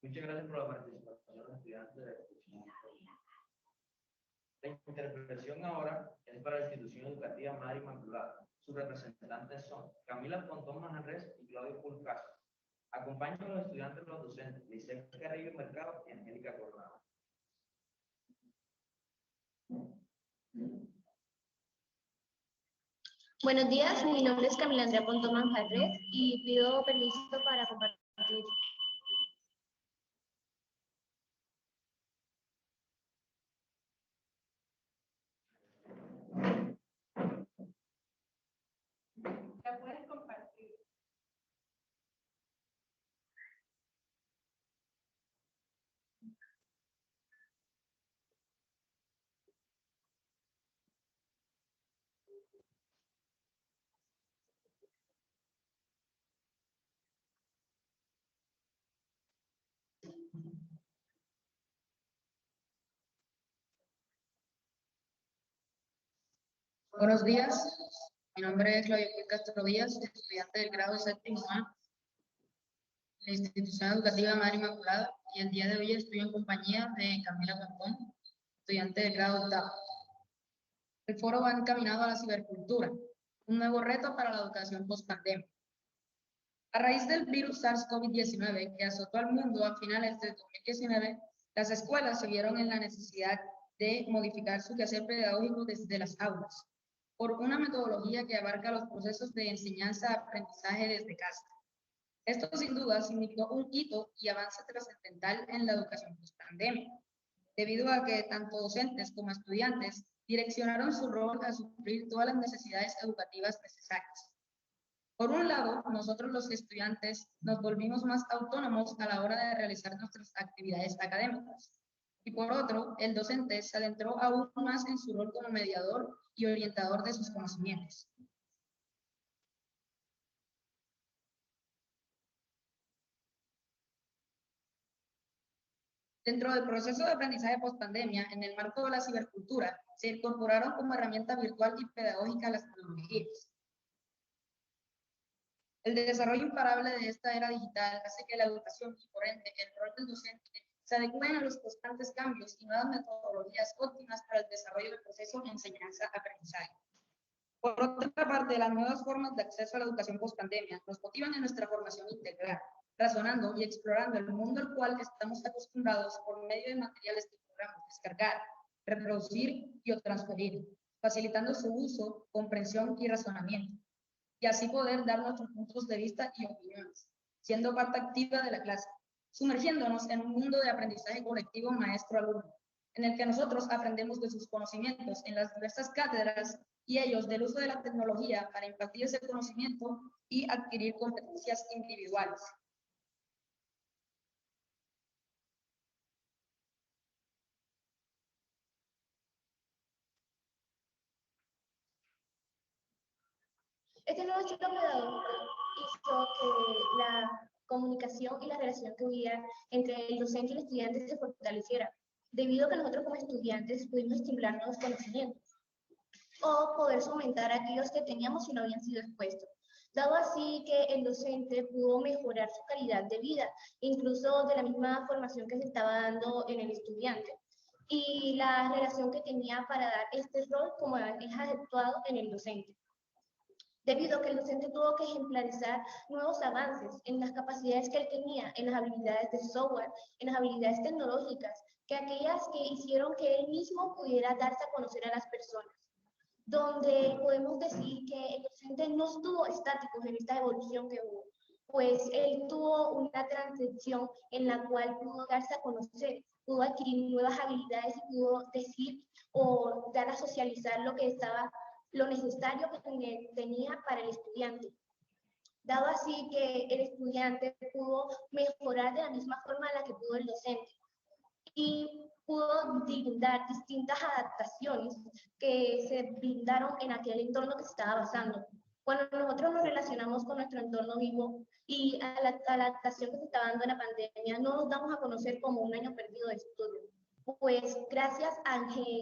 Speaker 3: Muchas gracias por la participación de los estudiantes de la discusión. La interpretación ahora es para la institución educativa Madre Inmaculada. Sus representantes son Camila Pontón Manjarres y Claudio Pulcaso. Acompañan a los estudiantes y los docentes, Liceo Carrillo Mercado y Angélica Coronado.
Speaker 11: Buenos días, mi nombre es Camila Andrea Pontón Manjarres y pido permiso para compartir.
Speaker 1: La puedes compartir.
Speaker 12: Buenos días, mi nombre es Claudio Castro Díaz, estudiante del grado séptimo A de la institución educativa Madre Inmaculada, y el día de hoy estoy en compañía de Camila Pontón, estudiante del grado octavo. El foro va encaminado a la cibercultura, un nuevo reto para la educación post-pandemia. A raíz del virus SARS-CoV-19 que azotó al mundo a finales de 2019, las escuelas se vieron en la necesidad de modificar su quehacer pedagógico desde las aulas, por una metodología que abarca los procesos de enseñanza-aprendizaje desde casa. Esto sin duda significó un hito y avance trascendental en la educación post-pandemia, debido a que tanto docentes como estudiantes direccionaron su rol a suplir todas las necesidades educativas necesarias. Por un lado, nosotros los estudiantes nos volvimos más autónomos a la hora de realizar nuestras actividades académicas. Y por otro, el docente se adentró aún más en su rol como mediador y orientador de sus conocimientos. Dentro del proceso de aprendizaje post-pandemia, en el marco de la cibercultura, se incorporaron como herramienta virtual y pedagógica las tecnologías. El desarrollo imparable de esta era digital hace que la educación y, por ende, el rol del docente se adecúen a los constantes cambios y nuevas metodologías óptimas para el desarrollo del proceso de enseñanza-aprendizaje. Por otra parte, las nuevas formas de acceso a la educación post-pandemia nos motivan en nuestra formación integral, razonando y explorando el mundo al cual estamos acostumbrados por medio de materiales que podamos descargar, reproducir y o transferir, facilitando su uso, comprensión y razonamiento, y así poder dar nuestros puntos de vista y opiniones, siendo parte activa de la clase, sumergiéndonos en un mundo de aprendizaje colectivo maestro-alumno, en el que nosotros aprendemos de sus conocimientos en las diversas cátedras y ellos del uso de la tecnología para impartir ese conocimiento y adquirir competencias individuales.
Speaker 11: Este nuevo estilo pedagógico hizo que la comunicación y la relación que hubiera entre el docente y el estudiante se fortaleciera, debido a que nosotros como estudiantes pudimos estimular nuevos conocimientos o poder fomentar aquellos que teníamos y no habían sido expuestos. dado así que el docente pudo mejorar su calidad de vida, incluso de la misma formación que se estaba dando en el estudiante, y la relación que tenía para dar este rol como es adecuado en el docente. Debido a que el docente tuvo que ejemplarizar nuevos avances en las capacidades que él tenía, en las habilidades de software, en las habilidades tecnológicas, que aquellas que hicieron que él mismo pudiera darse a conocer a las personas, donde podemos decir que el docente no estuvo estático en esta evolución que hubo, pues él tuvo una transición en la cual pudo darse a conocer, pudo adquirir nuevas habilidades y pudo decir o dar a socializar lo necesario que tenía para el estudiante. Dado así que el estudiante pudo mejorar de la misma forma en la que pudo el docente y pudo brindar distintas adaptaciones que se brindaron en aquel entorno que se estaba basando. Cuando nosotros nos relacionamos con nuestro entorno vivo y a la adaptación que se estaba dando en la pandemia, no nos damos a conocer como un año perdido de estudio, pues gracias a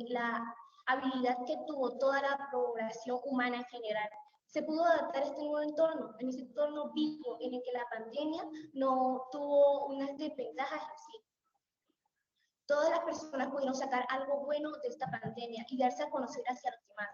Speaker 11: la habilidad que tuvo toda la población humana en general, se pudo adaptar a este nuevo entorno, en ese entorno vivo en el que la pandemia no tuvo unas desventajas en sí. Todas las personas pudieron sacar algo bueno de esta pandemia y darse a conocer hacia los demás,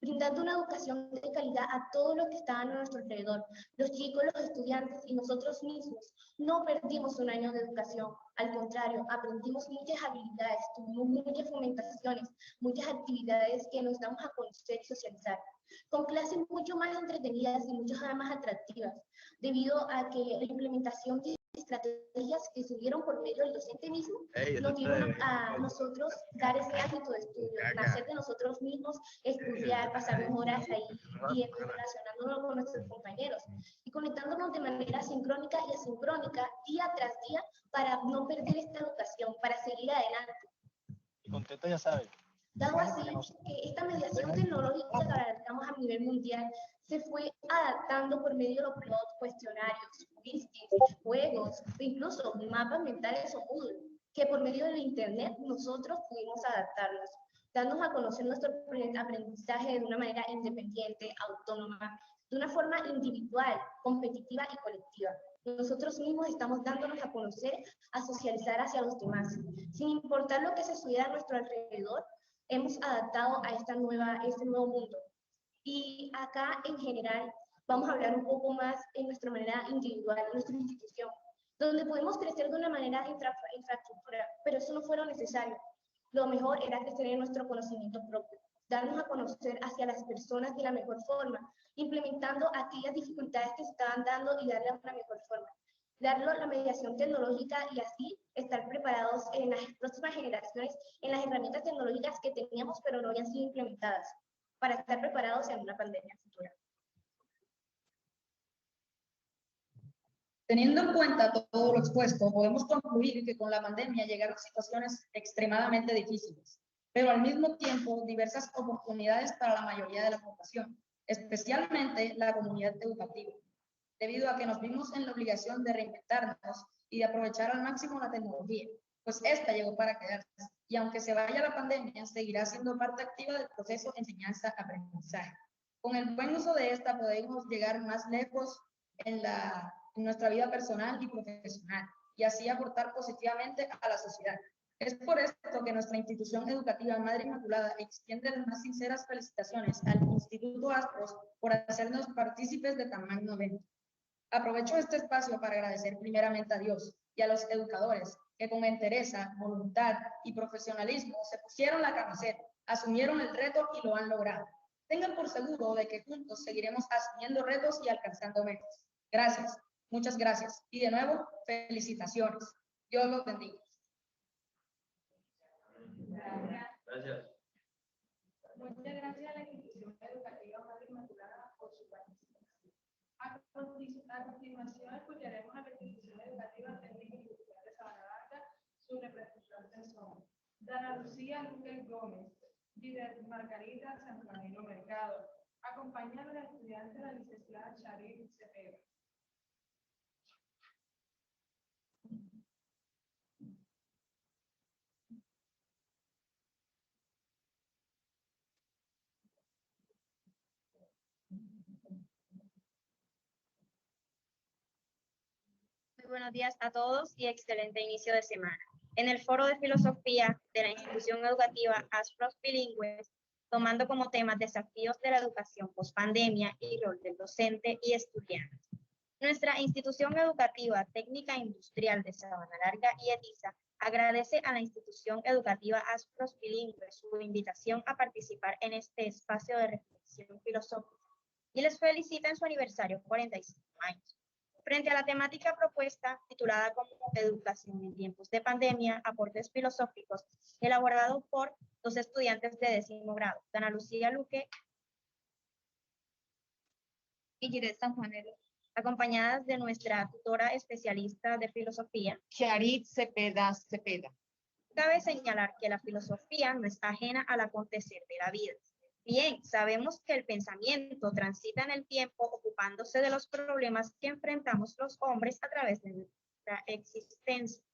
Speaker 11: brindando una educación de calidad a todos los que estaban a nuestro alrededor, los chicos, los estudiantes y nosotros mismos. No perdimos un año de educación, al contrario, aprendimos muchas habilidades, tuvimos muchas fomentaciones, muchas actividades que nos damos a conocer y socializar, con clases mucho más entretenidas y mucho más atractivas, debido a que la implementación de estrategias que se dieron por medio del docente mismo nos dieron a nosotros dar ese ámbito de estudio, nacer de nosotros mismos, estudiar, pasar horas ahí, viendo, relacionándonos con nuestros compañeros y conectándonos de manera sincrónica y asincrónica día tras día para no perder esta educación, para seguir adelante.
Speaker 13: Y contenta ya sabe.
Speaker 11: Dado así que esta mediación tecnológica que adaptamos a nivel mundial se fue adaptando por medio de los plots, cuestionarios, quizzes, juegos, incluso mapas mentales o Moodle, que por medio del internet nosotros pudimos adaptarnos, dándonos a conocer nuestro aprendizaje de una manera independiente, autónoma, de una forma individual, competitiva y colectiva. Nosotros mismos estamos dándonos a conocer, a socializar hacia los demás, sin importar lo que se suceda a nuestro alrededor. Hemos adaptado a este nuevo mundo. Y acá, en general, vamos a hablar un poco más en nuestra manera individual, en nuestra institución, donde podemos crecer de una manera infraestructura, pero eso no fue lo necesario. Lo mejor era crecer en nuestro conocimiento propio, darnos a conocer hacia las personas de la mejor forma, implementando aquellas dificultades que se estaban dando y darle una mejor forma. Darle la mediación tecnológica y así estar preparados en las próximas generaciones, en las herramientas tecnológicas que teníamos pero no habían sido implementadas, para estar preparados en una pandemia futura.
Speaker 14: Teniendo en cuenta todo lo expuesto, podemos concluir que con la pandemia llegaron situaciones extremadamente difíciles, pero al mismo tiempo diversas oportunidades para la mayoría de la población, especialmente la comunidad educativa, debido a que nos vimos en la obligación de reinventarnos y de aprovechar al máximo la tecnología, pues esta llegó para quedarse, y aunque se vaya la pandemia, seguirá siendo parte activa del proceso de enseñanza-aprendizaje. Con el buen uso de esta podemos llegar más lejos en nuestra vida personal y profesional, y así aportar positivamente a la sociedad. Es por esto que nuestra institución educativa Madre Inmaculada extiende las más sinceras felicitaciones al Instituto Astros por hacernos partícipes de tan magno evento. Aprovecho este espacio para agradecer primeramente a Dios y a los educadores que con entereza, voluntad y profesionalismo se pusieron la camiseta, asumieron el reto y lo han logrado. Tengan por seguro de que juntos seguiremos asumiendo retos y alcanzando metas. Gracias, muchas gracias. Y de nuevo, felicitaciones. Dios los bendiga.
Speaker 3: Gracias.
Speaker 1: Muchas gracias a la institución educativa Madre Inmaculada por su participación. A continuación escucharemos a la institución educativa técnica y cultural de Sabana Larga, su representante son Dana Lucía Luque Gómez, líder Margarita San Camilo Mercado, acompañada de la estudiante de la licenciada Charil Cepeda.
Speaker 15: buenos días a todos y excelente inicio de semana. En el foro de filosofía de la institución educativa Aspros Bilingües, tomando como temas desafíos de la educación pospandemia y rol del docente y estudiante. Nuestra institución educativa técnica industrial de Sabana Larga y Etiza agradece a la institución educativa Aspros Bilingües su invitación a participar en este espacio de reflexión filosófica y les felicita en su aniversario 45 años. Frente a la temática propuesta, titulada como Educación en tiempos de pandemia, aportes filosóficos, elaborado por dos estudiantes de 10º grado, Dana Lucía Luque y Giret Sanjuanero, acompañadas de nuestra tutora especialista de filosofía,
Speaker 16: Charit Cepeda Cepeda.
Speaker 15: Cabe señalar que la filosofía no es ajena al acontecer de la vida. Bien, sabemos que el pensamiento transita en el tiempo ocupándose de los problemas que enfrentamos los hombres a través de nuestra existencia.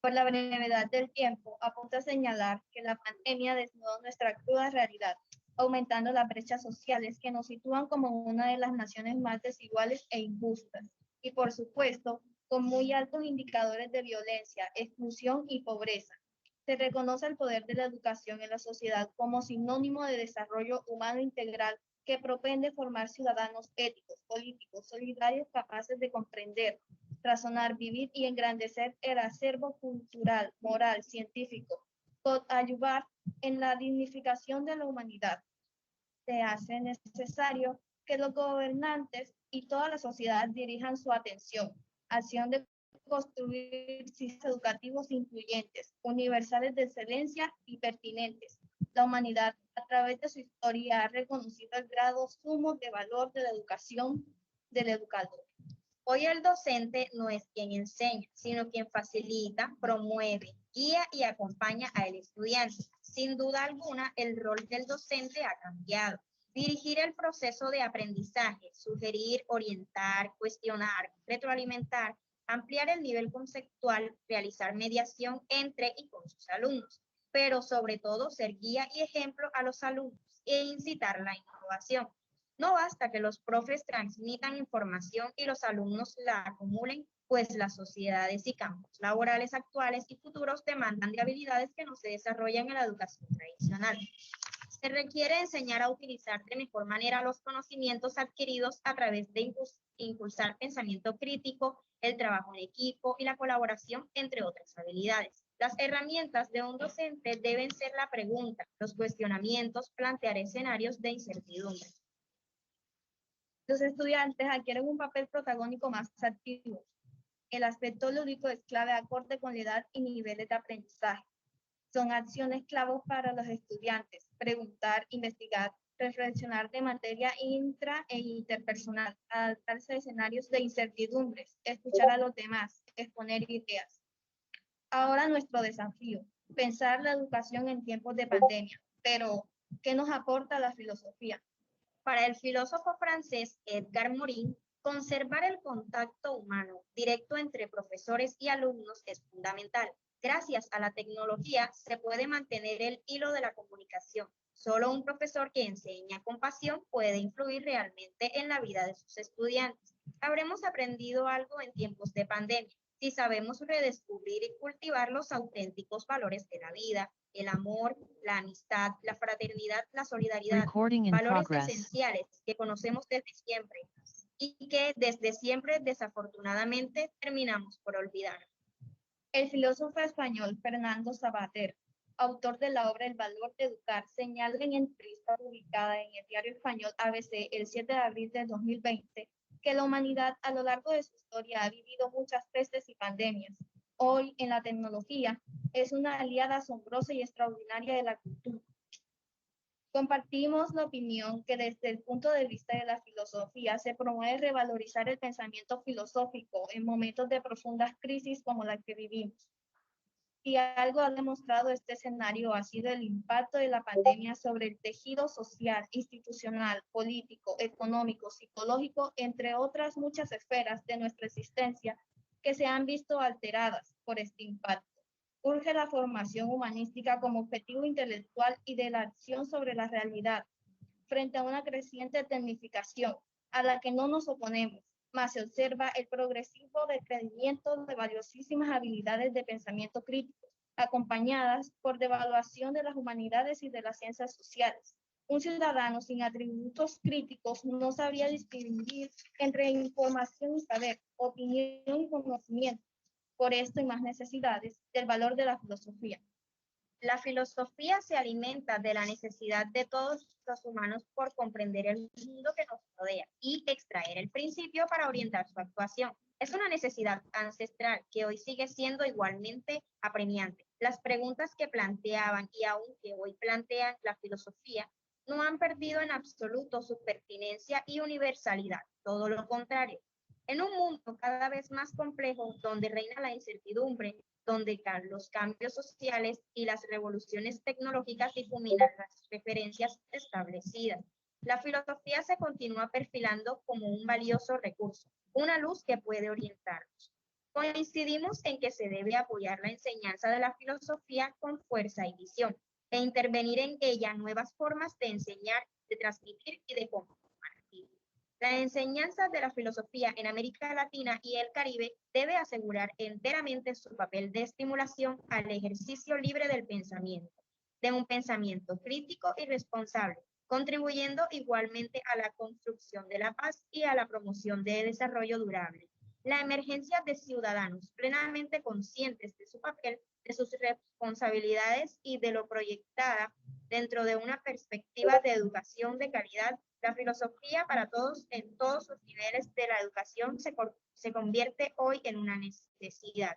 Speaker 15: Por la brevedad del tiempo, apunta a señalar que la pandemia desnudó nuestra cruda realidad, aumentando las brechas sociales que nos sitúan como una de las naciones más desiguales e injustas, y por supuesto, con muy altos indicadores de violencia, exclusión y pobreza. Se reconoce el poder de la educación en la sociedad como sinónimo de desarrollo humano integral que propende formar ciudadanos éticos, políticos, solidarios, capaces de comprender, razonar, vivir y engrandecer el acervo cultural, moral, científico, ayudar en la dignificación de la humanidad. Se hace necesario que los gobernantes y toda la sociedad dirijan su atención, acción de construir sistemas educativos incluyentes, universales de excelencia y pertinentes. La humanidad, a través de su historia, ha reconocido el grado sumo de valor de la educación del educador. Hoy el docente no es quien enseña, sino quien facilita, promueve, guía y acompaña al estudiante. Sin duda alguna, el rol del docente ha cambiado. Dirigir el proceso de aprendizaje, sugerir, orientar, cuestionar, retroalimentar, ampliar el nivel conceptual, realizar mediación entre y con sus alumnos, pero sobre todo ser guía y ejemplo a los alumnos e incitar la innovación. No basta que los profes transmitan información y los alumnos la acumulen, pues las sociedades y campos laborales actuales y futuros demandan de habilidades que no se desarrollan en la educación tradicional. Se requiere enseñar a utilizar de mejor manera los conocimientos adquiridos a través de impulsar pensamiento crítico, el trabajo en equipo y la colaboración, entre otras habilidades. Las herramientas de un docente deben ser la pregunta, los cuestionamientos, plantear escenarios de incertidumbre. Los estudiantes adquieren un papel protagónico más activo. El aspecto lúdico es clave acorde con la edad y niveles de aprendizaje. Son acciones claves para los estudiantes: preguntar, investigar, reflexionar de materia intra e interpersonal, adaptarse a escenarios de incertidumbres, escuchar a los demás, exponer ideas. Ahora nuestro desafío, pensar la educación en tiempos de pandemia. Pero, ¿qué nos aporta la filosofía? Para el filósofo francés Edgar Morin, conservar el contacto humano directo entre profesores y alumnos es fundamental. Gracias a la tecnología se puede mantener el hilo de la comunicación. Solo un profesor que enseña con pasión puede influir realmente en la vida de sus estudiantes. Habremos aprendido algo en tiempos de pandemia si sabemos redescubrir y cultivar los auténticos valores de la vida, el amor, la amistad, la fraternidad, la solidaridad, valores esenciales que conocemos desde siempre y que desde siempre desafortunadamente terminamos por olvidar. El filósofo español Fernando Savater, autor de la obra El valor de educar, señala en entrevista publicada en el diario español ABC el 7 de abril de 2020 que la humanidad a lo largo de su historia ha vivido muchas pestes y pandemias. Hoy, en la tecnología, es una aliada asombrosa y extraordinaria de la cultura. Compartimos la opinión que desde el punto de vista de la filosofía se promueve revalorizar el pensamiento filosófico en momentos de profundas crisis como la que vivimos. Si algo ha demostrado este escenario ha sido el impacto de la pandemia sobre el tejido social, institucional, político, económico, psicológico, entre otras muchas esferas de nuestra existencia que se han visto alteradas por este impacto. Urge la formación humanística como objetivo intelectual y de la acción sobre la realidad, frente a una creciente tecnificación, a la que no nos oponemos,
Speaker 11: más se observa el progresivo decrecimiento de valiosísimas habilidades de pensamiento crítico, acompañadas por devaluación de las humanidades y de las ciencias sociales. Un ciudadano sin atributos críticos no sabría distinguir entre información y saber, opinión y conocimiento. Por esto y más necesidades del valor de la filosofía.
Speaker 15: La filosofía se alimenta de la necesidad de todos los humanos por comprender el mundo que nos rodea y extraer el principio para orientar su actuación. Es una necesidad ancestral que hoy sigue siendo igualmente apremiante. Las preguntas que planteaban y aún que hoy plantean la filosofía no han perdido en absoluto su pertinencia y universalidad, todo lo contrario. En un mundo cada vez más complejo, donde reina la incertidumbre, donde los cambios sociales y las revoluciones tecnológicas difuminan las referencias establecidas, la filosofía se continúa perfilando como un valioso recurso, una luz que puede orientarnos. Coincidimos en que se debe apoyar la enseñanza de la filosofía con fuerza y visión, e intervenir en ella nuevas formas de enseñar, de transmitir y de compartir. La enseñanza de la filosofía en América Latina y el Caribe debe asegurar enteramente su papel de estimulación al ejercicio libre del pensamiento, de un pensamiento crítico y responsable, contribuyendo igualmente a la construcción de la paz y a la promoción del desarrollo durable. La emergencia de ciudadanos plenamente conscientes de su papel, de sus responsabilidades y de lo proyectada dentro de una perspectiva de educación de calidad. La filosofía para todos en todos los niveles de la educación se convierte hoy en una necesidad.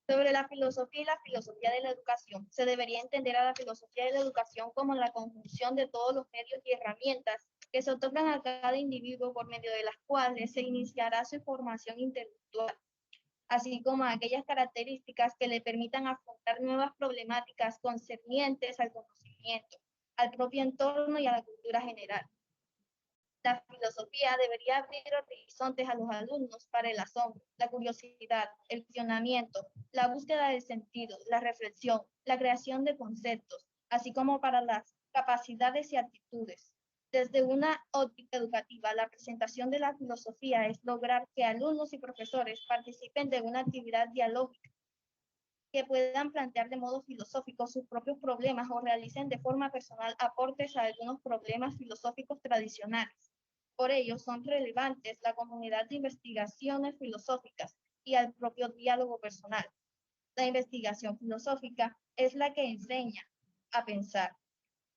Speaker 11: Sobre la filosofía y la filosofía de la educación, se debería entender a la filosofía de la educación como la conjunción de todos los medios y herramientas que se otorgan a cada individuo por medio de las cuales se iniciará su formación intelectual, así como aquellas características que le permitan afrontar nuevas problemáticas concernientes al conocimiento, al propio entorno y a la cultura general. La filosofía debería abrir horizontes a los alumnos para el asombro, la curiosidad, el cuestionamiento, la búsqueda del sentido, la reflexión, la creación de conceptos, así como para las capacidades y actitudes. Desde una óptica educativa, la presentación de la filosofía es lograr que alumnos y profesores participen de una actividad dialógica, que puedan plantear de modo filosófico sus propios problemas o realicen de forma personal aportes a algunos problemas filosóficos tradicionales. Por ello, son relevantes la comunidad de investigaciones filosóficas y al propio diálogo personal. La investigación filosófica es la que enseña a pensar.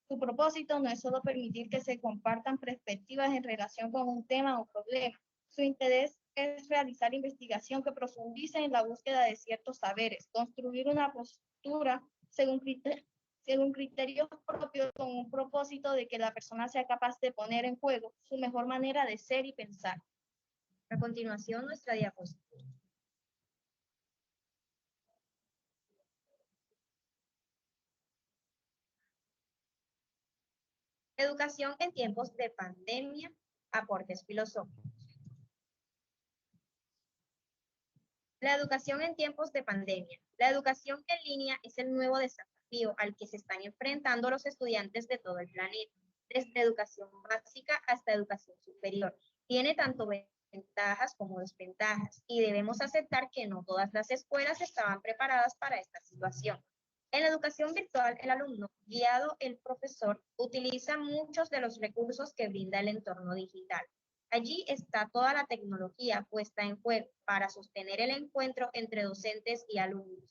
Speaker 11: Su propósito no es solo permitir que se compartan perspectivas en relación con un tema o problema. Su interés es realizar investigación que profundice en la búsqueda de ciertos saberes, construir una postura según criterios propios con un propósito de que la persona sea capaz de poner en juego su mejor manera de ser y pensar.
Speaker 15: A continuación, nuestra diapositiva. Educación en tiempos de pandemia, aportes filosóficos. La educación en tiempos de pandemia. La educación en línea es el nuevo desafío al que se están enfrentando los estudiantes de todo el planeta, desde educación básica hasta educación superior. Tiene tanto ventajas como desventajas y debemos aceptar que no todas las escuelas estaban preparadas para esta situación. En la educación virtual, el alumno, guiado el profesor, utiliza muchos de los recursos que brinda el entorno digital. Allí está toda la tecnología puesta en juego para sostener el encuentro entre docentes y alumnos,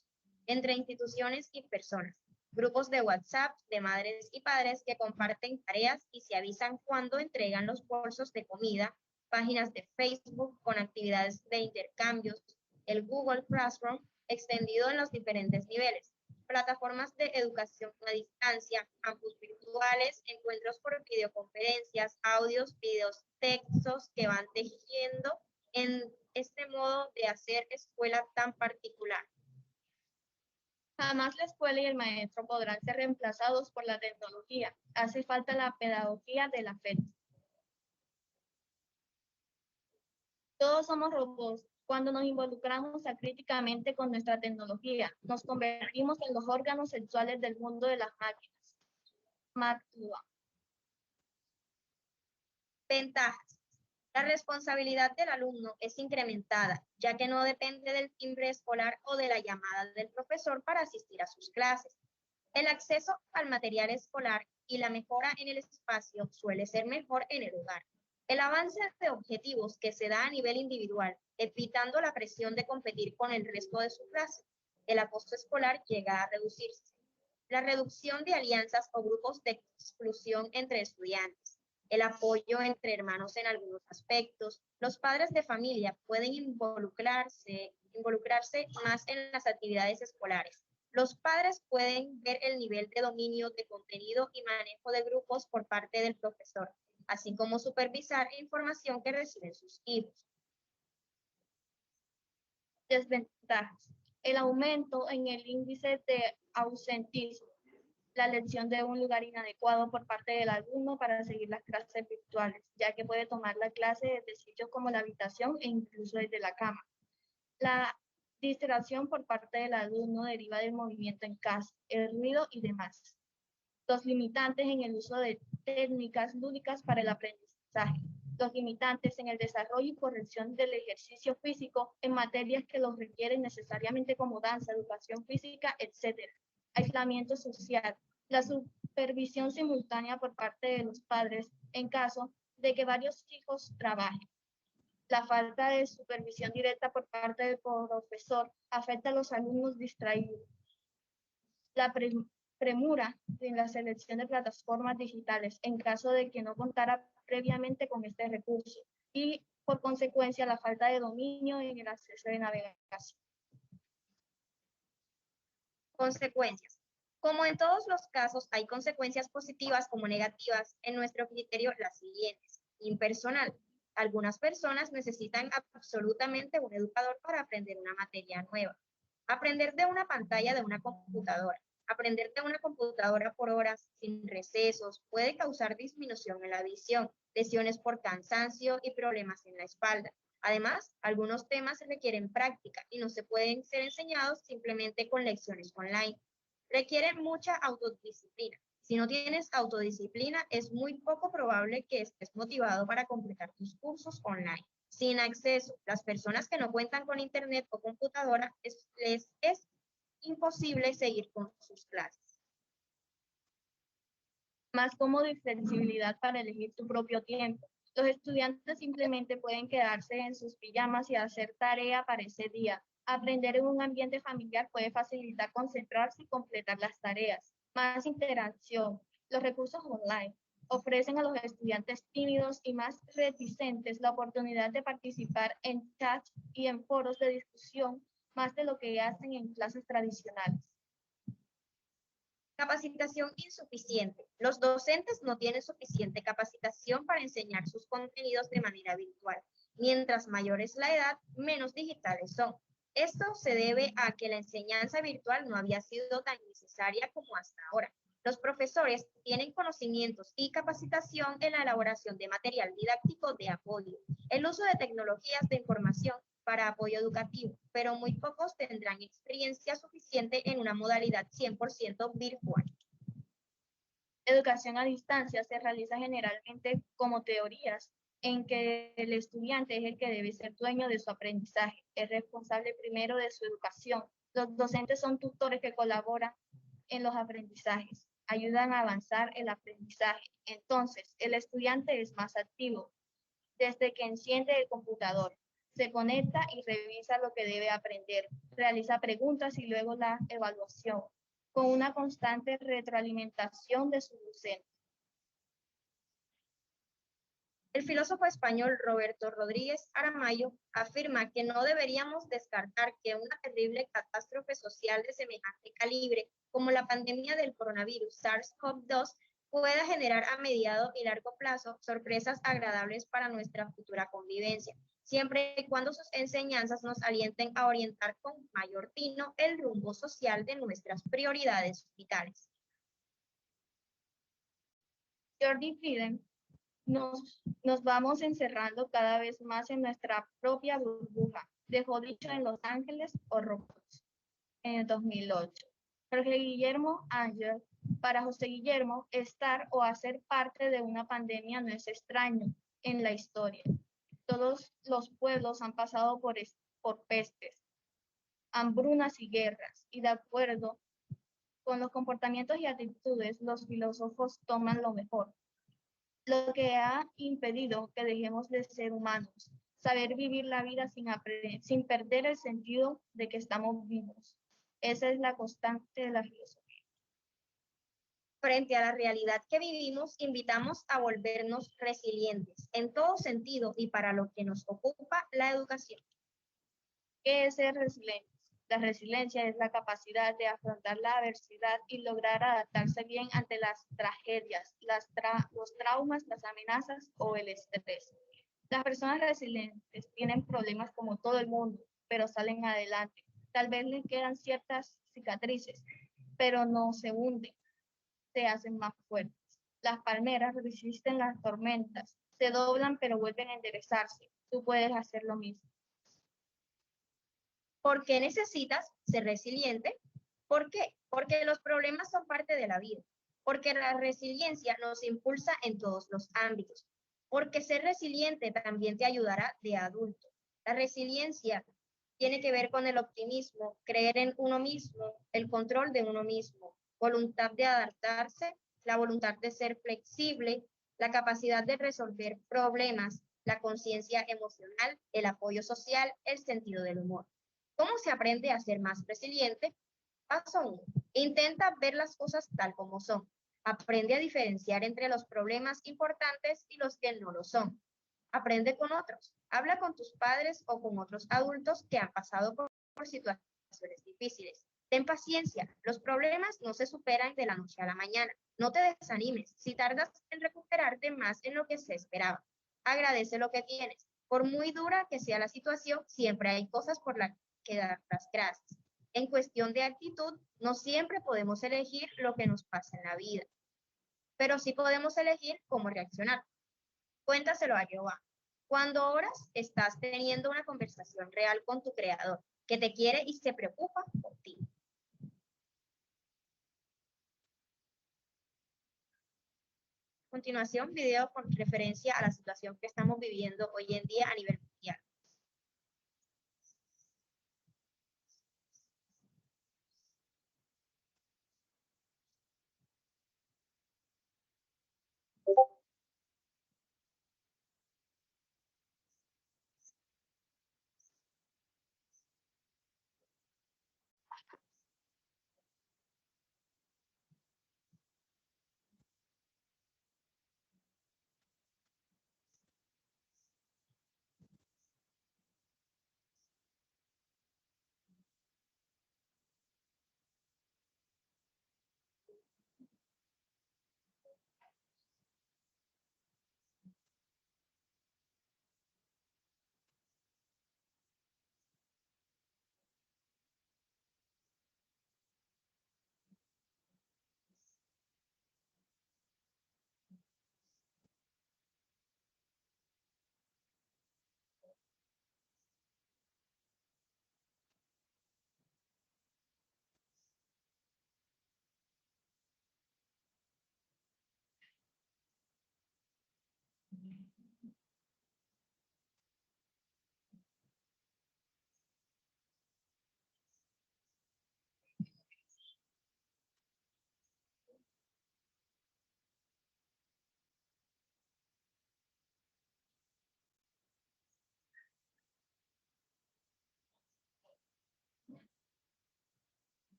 Speaker 15: entre instituciones y personas. Grupos de WhatsApp de madres y padres que comparten tareas y se avisan cuando entregan los bolsos de comida, páginas de Facebook con actividades de intercambios, el Google Classroom extendido en los diferentes niveles, plataformas de educación a distancia, campus virtuales, encuentros por videoconferencias, audios, videos, textos que van tejiendo en este modo de hacer escuela tan particular.
Speaker 11: Jamás la escuela y el maestro podrán ser reemplazados por la tecnología. Hace falta la pedagogía de la fe. Todos somos robots. Cuando nos involucramos acríticamente con nuestra tecnología, nos convertimos en los órganos sexuales del mundo de las máquinas.
Speaker 15: Ventajas. La responsabilidad del alumno es incrementada, ya que no depende del timbre escolar o de la llamada del profesor para asistir a sus clases. El acceso al material escolar y la mejora en el espacio suele ser mejor en el hogar. El avance de objetivos que se da a nivel individual, evitando la presión de competir con el resto de su clase. El acoso escolar llega a reducirse. La reducción de alianzas o grupos de exclusión entre estudiantes. El apoyo entre hermanos en algunos aspectos. Los padres de familia pueden involucrarse más en las actividades escolares. Los padres pueden ver el nivel de dominio de contenido y manejo de grupos por parte del profesor, así como supervisar la información que reciben sus hijos.
Speaker 10: Desventajas. El aumento en el índice de ausentismo. La elección de un lugar inadecuado por parte del alumno para seguir las clases virtuales, ya que puede tomar la clase desde sitios como la habitación e incluso desde la cama. La distracción por parte del alumno deriva del movimiento en casa, el ruido y demás. Los limitantes en el uso de técnicas lúdicas para el aprendizaje. Los limitantes en el desarrollo y corrección del ejercicio físico en materias que los requieren necesariamente como danza, educación física, etc. Aislamiento social. La supervisión simultánea por parte de los padres en caso de que varios hijos trabajen. La falta de supervisión directa por parte del profesor afecta a los alumnos distraídos. La premura en la selección de plataformas digitales en caso de que no contara previamente con este recurso y, por consecuencia, la falta de dominio en el acceso de navegación.
Speaker 15: Consecuencias. Como en todos los casos, hay consecuencias positivas como negativas. En nuestro criterio, las siguientes. Impersonal. Algunas personas necesitan absolutamente un educador para aprender una materia nueva. Aprender de una pantalla de una computadora. Aprender de una computadora por horas, sin recesos, puede causar disminución en la visión, lesiones por cansancio y problemas en la espalda. Además, algunos temas requieren práctica y no se pueden ser enseñados simplemente con lecciones online. Requieren mucha autodisciplina. Si no tienes autodisciplina, es muy poco probable que estés motivado para completar tus cursos online. Sin acceso, las personas que no cuentan con internet o computadora, les es imposible seguir con sus clases.
Speaker 10: Más cómodo y flexibilidad para elegir tu propio tiempo. Los estudiantes simplemente pueden quedarse en sus pijamas y hacer tarea para ese día. Aprender en un ambiente familiar puede facilitar concentrarse y completar las tareas. Más interacción. Los recursos online ofrecen a los estudiantes tímidos y más reticentes la oportunidad de participar en chats y en foros de discusión más de lo que hacen en clases tradicionales.
Speaker 15: Capacitación insuficiente. Los docentes no tienen suficiente capacitación para enseñar sus contenidos de manera virtual. Mientras mayor es la edad, menos digitales son. Esto se debe a que la enseñanza virtual no había sido tan necesaria como hasta ahora. Los profesores tienen conocimientos y capacitación en la elaboración de material didáctico de apoyo, el uso de tecnologías de información para apoyo educativo, pero muy pocos tendrán experiencia suficiente en una modalidad 100% virtual.
Speaker 10: Educación a distancia se realiza generalmente como teorías en que el estudiante es el que debe ser dueño de su aprendizaje, es responsable primero de su educación. Los docentes son tutores que colaboran en los aprendizajes, ayudan a avanzar el aprendizaje. Entonces, el estudiante es más activo desde que enciende el computador. Se conecta y revisa lo que debe aprender, realiza preguntas y luego la evaluación, con una constante retroalimentación de su docente.
Speaker 15: El filósofo español Roberto Rodríguez Aramayo afirma que no deberíamos descartar que una terrible catástrofe social de semejante calibre como la pandemia del coronavirus SARS-CoV-2 pueda generar a mediano y largo plazo sorpresas agradables para nuestra futura convivencia, siempre y cuando sus enseñanzas nos alienten a orientar con mayor tino el rumbo social de nuestras prioridades vitales.
Speaker 10: Jordi Frieden, nos vamos encerrando cada vez más en nuestra propia burbuja, dejó dicho en Los Ángeles o Robots en el 2008. Jorge Guillermo Ángel, para José Guillermo, estar o hacer parte de una pandemia no es extraño en la historia.
Speaker 17: Todos los pueblos han pasado por pestes, hambrunas y guerras, y de acuerdo con los comportamientos y actitudes, los filósofos toman lo mejor, lo que ha impedido que dejemos de ser humanos, saber vivir la vida sin perder el sentido de que estamos vivos. Esa es la constante de la filosofía.
Speaker 15: Frente a la realidad que vivimos, invitamos a volvernos resilientes en todo sentido y para lo que nos ocupa la educación.
Speaker 17: ¿Qué es ser resiliente? La resiliencia es la capacidad de afrontar la adversidad y lograr adaptarse bien ante las tragedias, los traumas, las amenazas o el estrés. Las personas resilientes tienen problemas como todo el mundo, pero salen adelante. Tal vez les quedan ciertas cicatrices, pero no se hunden, se hacen más fuertes. Las palmeras resisten las tormentas, se doblan pero vuelven a enderezarse. Tú puedes hacer lo mismo.
Speaker 15: ¿Por qué necesitas ser resiliente? ¿Por qué? Porque los problemas son parte de la vida. Porque la resiliencia nos impulsa en todos los ámbitos. Porque ser resiliente también te ayudará de adulto. La resiliencia tiene que ver con el optimismo, creer en uno mismo, el control de uno mismo, voluntad de adaptarse, la voluntad de ser flexible, la capacidad de resolver problemas, la conciencia emocional, el apoyo social, el sentido del humor. ¿Cómo se aprende a ser más resiliente? Paso 1. Intenta ver las cosas tal como son. Aprende a diferenciar entre los problemas importantes y los que no lo son. Aprende con otros. Habla con tus padres o con otros adultos que han pasado por situaciones difíciles. Ten paciencia. Los problemas no se superan de la noche a la mañana. No te desanimes si tardas en recuperarte más en lo que se esperaba. Agradece lo que tienes. Por muy dura que sea la situación, siempre hay cosas por las que dar las gracias. En cuestión de actitud, no siempre podemos elegir lo que nos pasa en la vida, pero sí podemos elegir cómo reaccionar. Cuéntaselo a Jehová. Cuando oras, estás teniendo una conversación real con tu Creador, que te quiere y se preocupa por ti. A continuación, video con referencia a la situación que estamos viviendo hoy en día a nivel mundial.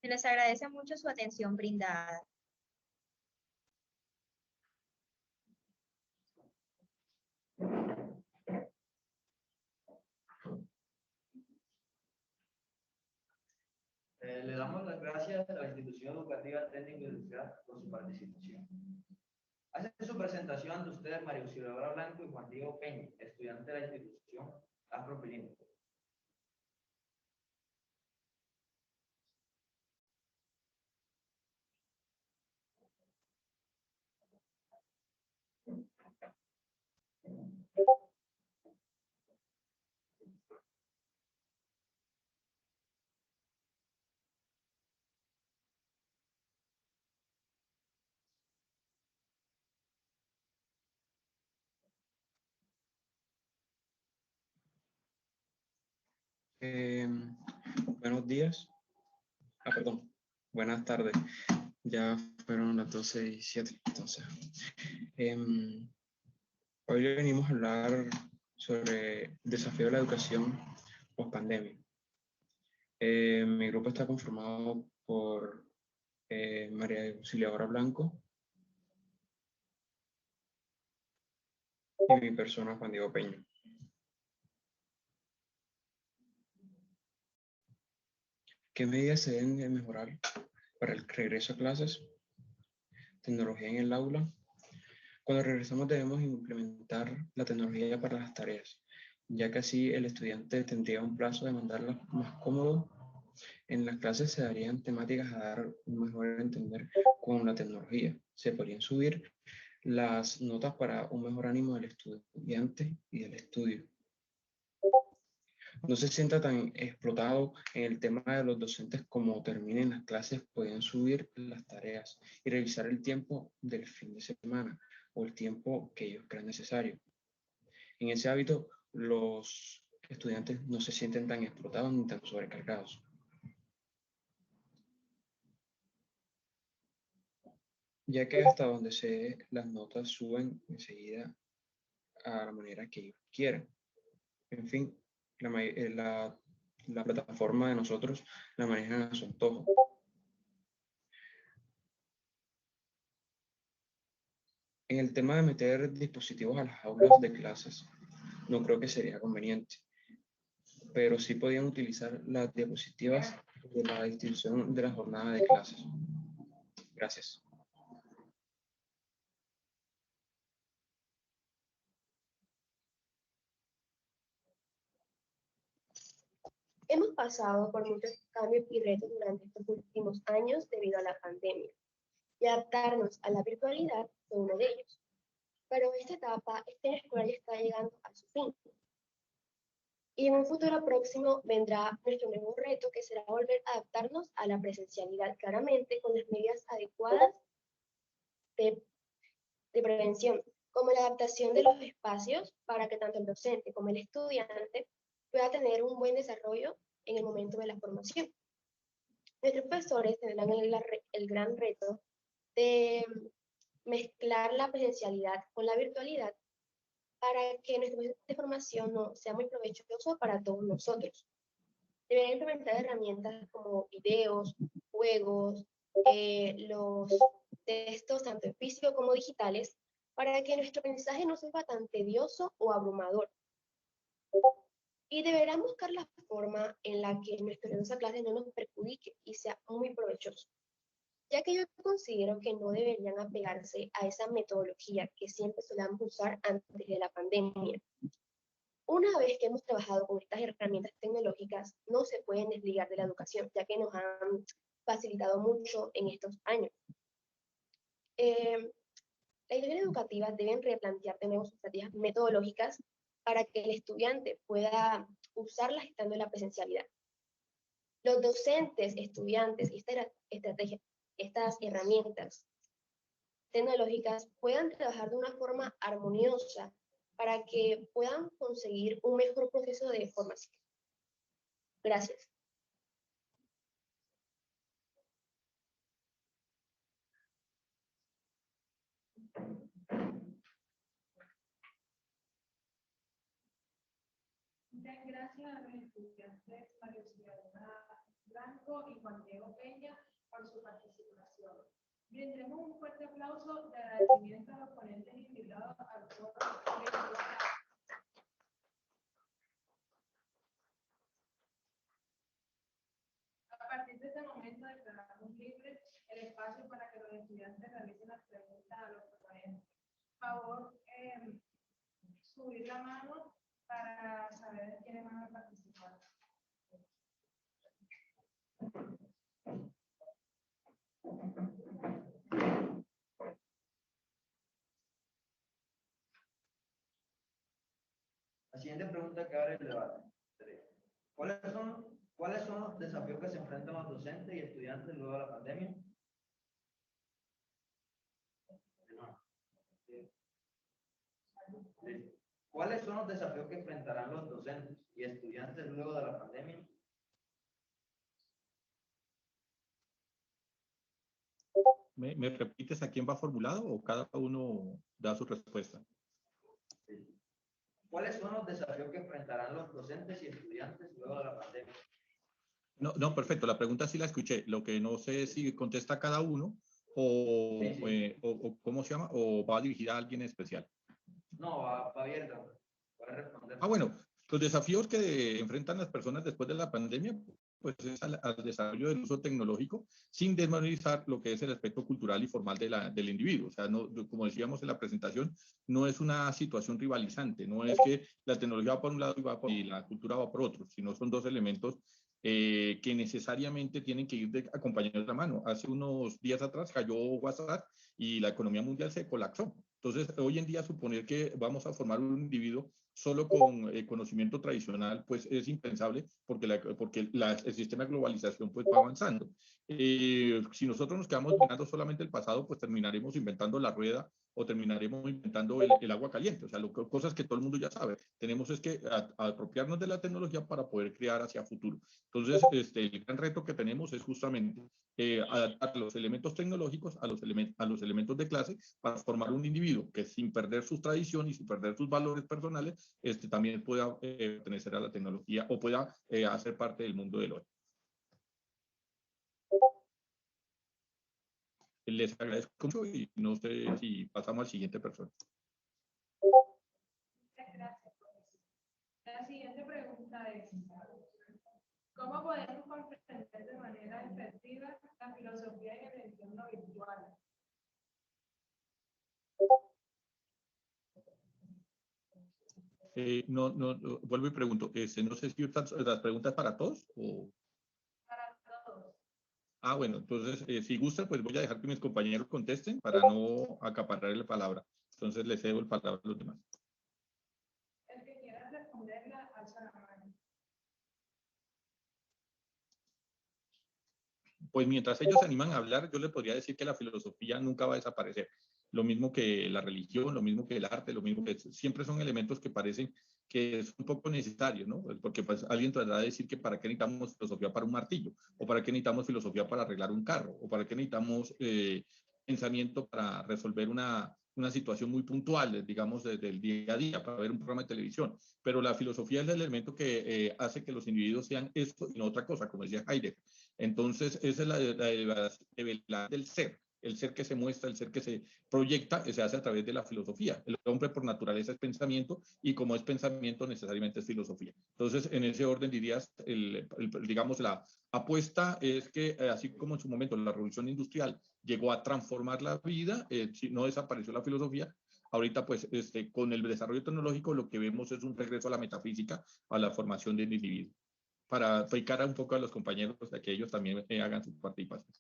Speaker 15: Se les agradece mucho su atención brindada.
Speaker 3: Le damos las gracias a la institución educativa técnica y industrial por su participación. Hace su presentación ante ustedes María Auxiliadora Blanco y Juan Diego Peña, estudiante de la institución Afropilingüe.
Speaker 7: Buenos días. Perdón. Buenas tardes. Ya fueron las 12:07. Entonces, hoy le venimos a hablar sobre el desafío de la educación post pandemia. Mi grupo está conformado por María Auxiliadora Blanco y mi persona, Juan Diego Peña. ¿Qué medidas se deben mejorar para el regreso a clases? Tecnología en el aula. Cuando regresamos debemos implementar la tecnología para las tareas, ya que así el estudiante tendría un plazo de mandarlas más cómodo. En las clases se darían temáticas a dar un mejor entender con la tecnología. Se podrían subir las notas para un mejor ánimo del estudiante y del estudio. No se sienta tan explotado en el tema de los docentes como terminen las clases, pueden subir las tareas y revisar el tiempo del fin de semana o el tiempo que ellos crean necesario. En ese hábito, los estudiantes no se sienten tan explotados ni tan sobrecargados. Ya que hasta donde las notas suben enseguida a la manera que ellos quieran. En fin, la plataforma de nosotros la manejan a su antojo. En el tema de meter dispositivos a las aulas de clases, no creo que sería conveniente, pero sí podían utilizar las diapositivas de la distribución de la jornada de clases. Gracias.
Speaker 11: Hemos pasado por muchos cambios y retos durante estos últimos años debido a la pandemia, y adaptarnos a la virtualidad fue uno de ellos. Pero esta etapa escolar ya está llegando a su fin. Y en un futuro próximo vendrá nuestro nuevo reto, que será volver a adaptarnos a la presencialidad, claramente con las medidas adecuadas de prevención, como la adaptación de los espacios para que tanto el docente como el estudiante pueda tener un buen desarrollo en el momento de la formación. Nuestros profesores tendrán el gran reto de mezclar la presencialidad con la virtualidad para que nuestro proceso de formación no sea muy provechoso para todos nosotros. Deberán implementar herramientas como videos, juegos, los textos tanto físicos como digitales, para que nuestro aprendizaje no sea tan tedioso o abrumador. Y deberán buscar la forma en la que nuestro regreso a clase no nos perjudique y sea muy provechoso, ya que yo considero que no deberían apegarse a esa metodología que siempre solíamos usar antes de la pandemia. Una vez que hemos trabajado con estas herramientas tecnológicas, no se pueden desligar de la educación, ya que nos han facilitado mucho en estos años. Las instituciones educativas deben replantear de nuevo sus estrategias metodológicas para que el estudiante pueda usarlas estando en la presencialidad. Los docentes, estudiantes y estas herramientas tecnológicas puedan trabajar de una forma armoniosa para que puedan conseguir un mejor proceso de formación. Gracias.
Speaker 1: Muchas gracias a los estudiantes María Auxiliadora Blanco Orozco y Juan Diego Peña por su participación. Brindemos un fuerte aplauso de agradecimiento a los ponentes invitados al foro. A partir de este momento declaramos libre el espacio para que los estudiantes realicen las preguntas a los proponentes. Por favor, subir la mano para saber quiénes van a participar.
Speaker 3: La siguiente pregunta que abre el debate. ¿Cuáles son los desafíos que se enfrentan los docentes y estudiantes luego de la pandemia? ¿Cuáles son los desafíos que enfrentarán los docentes y estudiantes luego de la pandemia?
Speaker 8: ¿Me repites a quién va formulado o cada uno da su respuesta?
Speaker 3: ¿Cuáles son los desafíos que enfrentarán los docentes y estudiantes luego de la pandemia?
Speaker 8: No, perfecto. La pregunta sí la escuché. Lo que no sé es si contesta cada uno o, o ¿cómo se llama? O va dirigida a alguien especial.
Speaker 3: No, va abierta. Puede responder.
Speaker 8: Bueno, los desafíos que enfrentan las personas después de la pandemia, pues es al desarrollo del uso tecnológico, sin desmenorizar lo que es el aspecto cultural y formal del individuo. O sea, no, como decíamos en la presentación, no es una situación rivalizante, no es que la tecnología va por un lado y la cultura va por otro, sino son dos elementos que necesariamente tienen que ir acompañados de la mano. Hace unos días atrás cayó WhatsApp y la economía mundial se colapsó. Entonces, hoy en día suponer que vamos a formar un individuo solo con conocimiento tradicional, pues es impensable porque el sistema de globalización pues va avanzando. Si nosotros nos quedamos mirando solamente el pasado, pues terminaremos inventando la rueda o terminaremos inventando el agua caliente, o sea, cosas que todo el mundo ya sabe. Tenemos es que apropiarnos de la tecnología para poder crear hacia futuro. Entonces, el gran reto que tenemos es justamente adaptar los elementos tecnológicos a los elementos de clase para formar un individuo que sin perder sus tradiciones y sin perder sus valores personales, también pueda pertenecer a la tecnología o pueda hacer parte del mundo del hoy. Les agradezco mucho y no sé si pasamos al siguiente persona.
Speaker 1: Gracias. La siguiente pregunta es, ¿cómo podemos comprender de manera efectiva la filosofía en el entorno virtual?
Speaker 8: Vuelvo y pregunto, no sé si las preguntas para todos o...
Speaker 1: Para todos.
Speaker 8: Ah, bueno, entonces, si gustan, pues voy a dejar que mis compañeros contesten para no acaparar la palabra. Entonces, les cedo el palabra a los demás.
Speaker 1: El que quiera responderla, alza la mano.
Speaker 8: Pues mientras ellos se animan a hablar, yo les podría decir que la filosofía nunca va a desaparecer. Lo mismo que la religión, lo mismo que el arte, lo mismo que siempre son elementos que parecen que es un poco necesario, ¿no? Porque pues alguien tratará de decir que para qué necesitamos filosofía para un martillo, o para qué necesitamos filosofía para arreglar un carro, o para qué necesitamos pensamiento para resolver una situación muy puntual, digamos, del día a día, para ver un programa de televisión. Pero la filosofía es el elemento que hace que los individuos sean esto y no otra cosa, como decía Heidegger. Entonces, esa es la debilidad del ser. El ser que se muestra, el ser que se proyecta, se hace a través de la filosofía. El hombre por naturaleza es pensamiento y como es pensamiento necesariamente es filosofía. Entonces, en ese orden dirías, digamos, la apuesta es que así como en su momento la revolución industrial llegó a transformar la vida, no desapareció la filosofía. Ahorita, pues, con el desarrollo tecnológico lo que vemos es un regreso a la metafísica, a la formación del individuo, para aplicar un poco a los compañeros de que ellos también hagan su participación.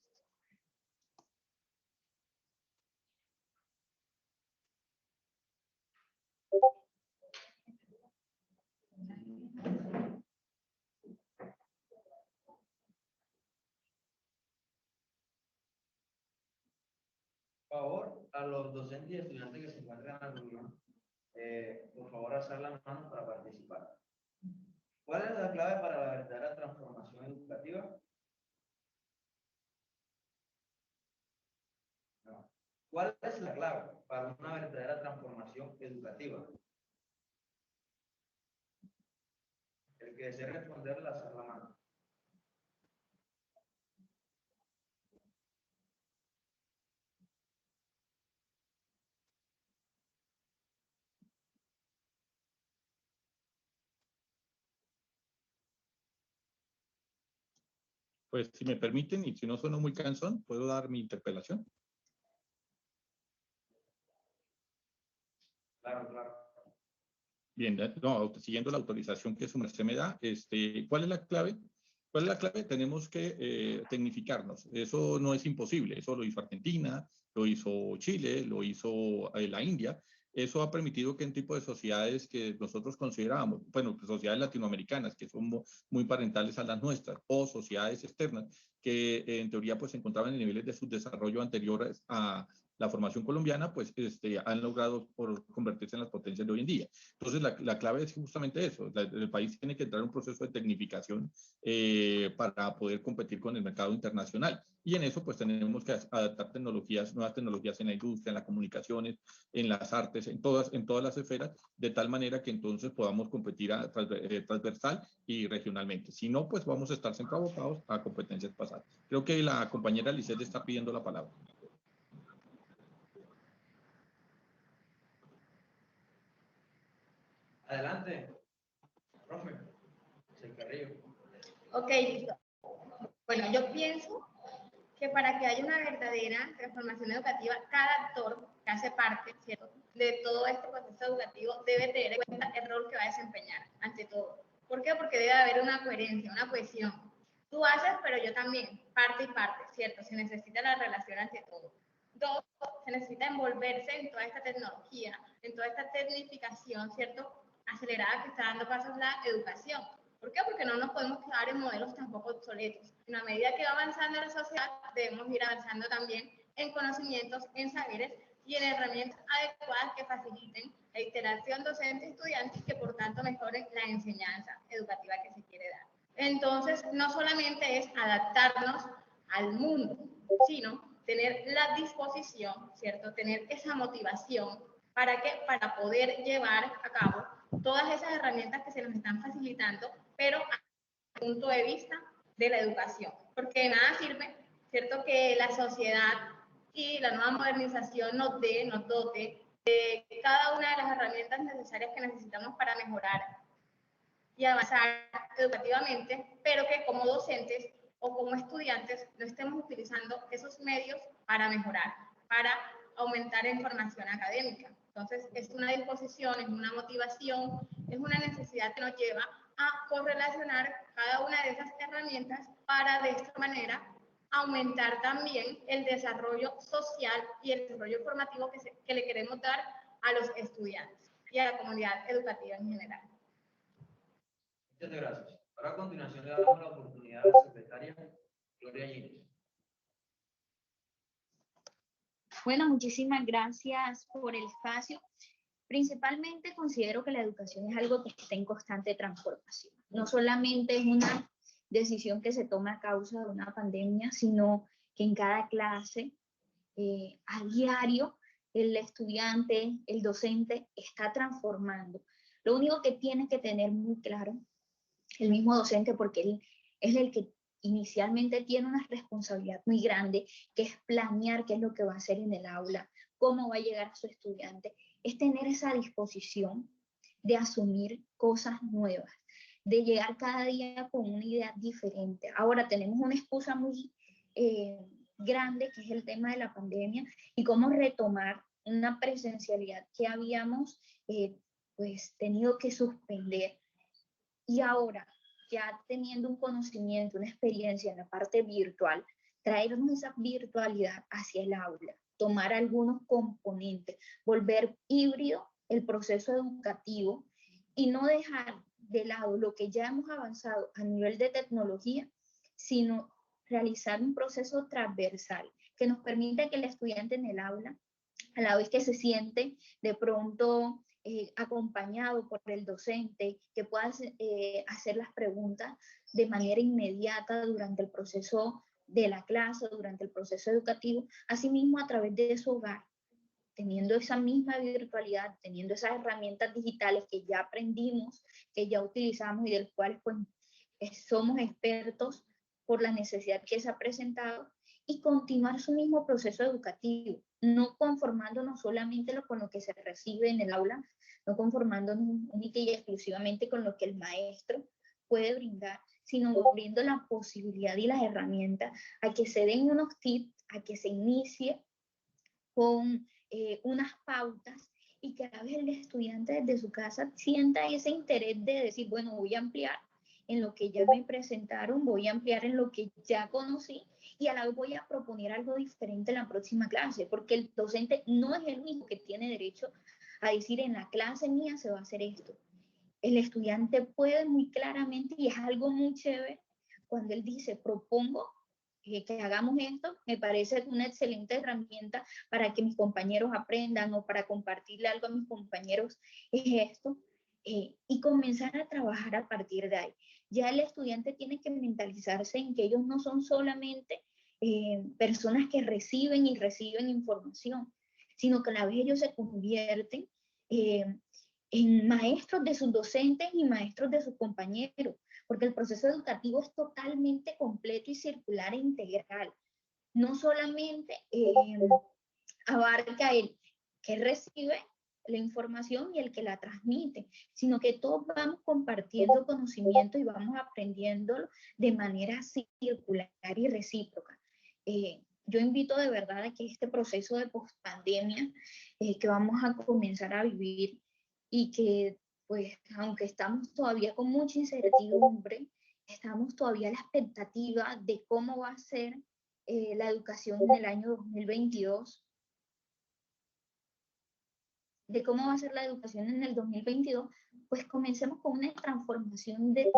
Speaker 3: Por favor, a los docentes y estudiantes que se encuentran en la reunión, por favor, alzar la mano para participar. ¿Cuál es la clave para la verdadera transformación educativa? No. ¿Cuál es la clave para una verdadera transformación educativa? El que desee responder, alzar la mano.
Speaker 8: Pues si me permiten, y si no sueno muy cansón, puedo dar mi interpelación.
Speaker 3: Claro, claro.
Speaker 8: Bien, no, siguiendo la autorización que su merced me da, ¿cuál es la clave? ¿Cuál es la clave? Tenemos que tecnificarnos. Eso no es imposible. Eso lo hizo Argentina, lo hizo Chile, lo hizo la India. Eso ha permitido que en tipo de sociedades que nosotros considerábamos, bueno, sociedades latinoamericanas que son muy parentales a las nuestras, o sociedades externas que en teoría pues se encontraban en niveles de subdesarrollo anteriores a la formación colombiana, pues han logrado convertirse en las potencias de hoy en día. Entonces, la clave es justamente eso. El país tiene que entrar en un proceso de tecnificación para poder competir con el mercado internacional. Y en eso, pues, tenemos que adaptar tecnologías, nuevas tecnologías en la industria, en las comunicaciones, en las artes, en todas las esferas, de tal manera que entonces podamos competir transversal y regionalmente. Si no, pues vamos a estar siempre abocados a competencias pasadas. Creo que la compañera Lisette está pidiendo la palabra.
Speaker 3: Adelante, profe. Carrillo.
Speaker 11: Ok, listo. Bueno, yo pienso que para que haya una verdadera transformación educativa, cada actor que hace parte, ¿cierto?, de todo este proceso educativo debe tener en cuenta el rol que va a desempeñar, ante todo. ¿Por qué? Porque debe haber una coherencia, una cohesión. Tú haces, pero yo también, parte y parte, ¿cierto? Se necesita la relación ante todo. Dos, se necesita envolverse en toda esta tecnología, en toda esta tecnificación, ¿cierto?, acelerada que está dando pasos la educación. ¿Por qué? Porque no nos podemos quedar en modelos tampoco obsoletos. En la medida que va avanzando la sociedad, debemos ir avanzando también en conocimientos, en saberes y en herramientas adecuadas que faciliten la interacción docente-estudiante y que por tanto mejoren la enseñanza educativa que se quiere dar. Entonces, no solamente es adaptarnos al mundo, sino tener la disposición, ¿cierto? Tener esa motivación. ¿Para qué? Para poder llevar a cabo todas esas herramientas que se nos están facilitando, pero a punto de vista de la educación. Porque de nada sirve, ¿cierto?, que la sociedad y la nueva modernización nos dote de cada una de las herramientas necesarias que necesitamos para mejorar y avanzar educativamente, pero que como docentes o como estudiantes no estemos utilizando esos medios para mejorar, para aumentar en formación académica. Entonces, es una disposición, es una motivación, es una necesidad que nos lleva a correlacionar cada una de esas herramientas para de esta manera aumentar también el desarrollo social y el desarrollo formativo que le queremos dar a los estudiantes y a la comunidad educativa en general.
Speaker 3: Muchas gracias. Ahora a continuación le damos la oportunidad a la secretaria Gloria Gines.
Speaker 6: Bueno, muchísimas gracias por el espacio. Principalmente considero que la educación es algo que está en constante transformación. No solamente es una decisión que se toma a causa de una pandemia, sino que en cada clase, a diario, el estudiante, el docente está transformando. Lo único que tiene que tener muy claro el mismo docente, porque él es el que inicialmente tiene una responsabilidad muy grande, que es planear qué es lo que va a hacer en el aula, cómo va a llegar a su estudiante, es tener esa disposición de asumir cosas nuevas, de llegar cada día con una idea diferente. Ahora tenemos una excusa muy grande, que es el tema de la pandemia, y cómo retomar una presencialidad que habíamos pues tenido que suspender. Y ahora, ya teniendo un conocimiento, una experiencia en la parte virtual, traernos esa virtualidad hacia el aula, tomar algunos componentes, volver híbrido el proceso educativo y no dejar de lado lo que ya hemos avanzado a nivel de tecnología, sino realizar un proceso transversal que nos permita que el estudiante en el aula, a la vez que se siente de pronto acompañado por el docente, que pueda hacer las preguntas de manera inmediata durante el proceso de la clase, durante el proceso educativo, asimismo a través de su hogar, teniendo esa misma virtualidad, teniendo esas herramientas digitales que ya aprendimos, que ya utilizamos y del cual pues, somos expertos por la necesidad que se ha presentado, y continuar su mismo proceso educativo, no conformándonos solamente con lo que se recibe en el aula, no conformándonos única y exclusivamente con lo que el maestro puede brindar, sino abriendo la posibilidad y las herramientas a que se den unos tips, a que se inicie con unas pautas y que a la vez el estudiante desde su casa sienta ese interés de decir, bueno, voy a ampliar en lo que ya me presentaron, voy a ampliar en lo que ya conocí y a la vez voy a proponer algo diferente en la próxima clase, porque el docente no es el único que tiene derecho a decir en la clase mía se va a hacer esto. El estudiante puede muy claramente, y es algo muy chévere, cuando él dice, propongo que hagamos esto, me parece una excelente herramienta para que mis compañeros aprendan o para compartirle algo a mis compañeros, es esto, y comenzar a trabajar a partir de ahí. Ya el estudiante tiene que mentalizarse en que ellos no son solamente personas que reciben y reciben información, sino que a la vez ellos se convierten en maestros de sus docentes y maestros de sus compañeros, porque el proceso educativo es totalmente completo y circular e integral. No solamente abarca el que recibe la información y el que la transmite, sino que todos vamos compartiendo conocimiento y vamos aprendiéndolo de manera circular y recíproca. Yo invito de verdad a que este proceso de pospandemia que vamos a comenzar a vivir y que, pues, aunque estamos todavía con mucha incertidumbre, estamos todavía a la expectativa de cómo va a ser la educación en el año 2022, de cómo va a ser la educación en el 2022, pues comencemos con una transformación de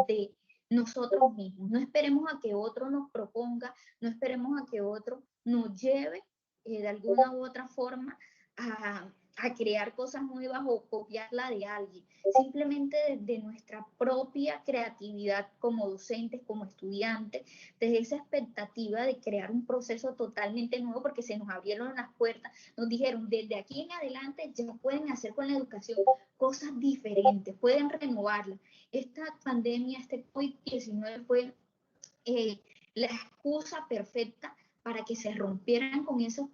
Speaker 6: nosotros mismos. No esperemos a que otro nos proponga, no esperemos a que otro nos lleve de alguna u otra forma a crear cosas nuevas o copiarla de alguien. Simplemente desde nuestra propia creatividad como docentes, como estudiantes, desde esa expectativa de crear un proceso totalmente nuevo, porque se nos abrieron las puertas, nos dijeron, desde aquí en adelante ya pueden hacer con la educación cosas diferentes, pueden renovarla. Esta pandemia, este COVID-19 fue la excusa perfecta para que se rompieran con esos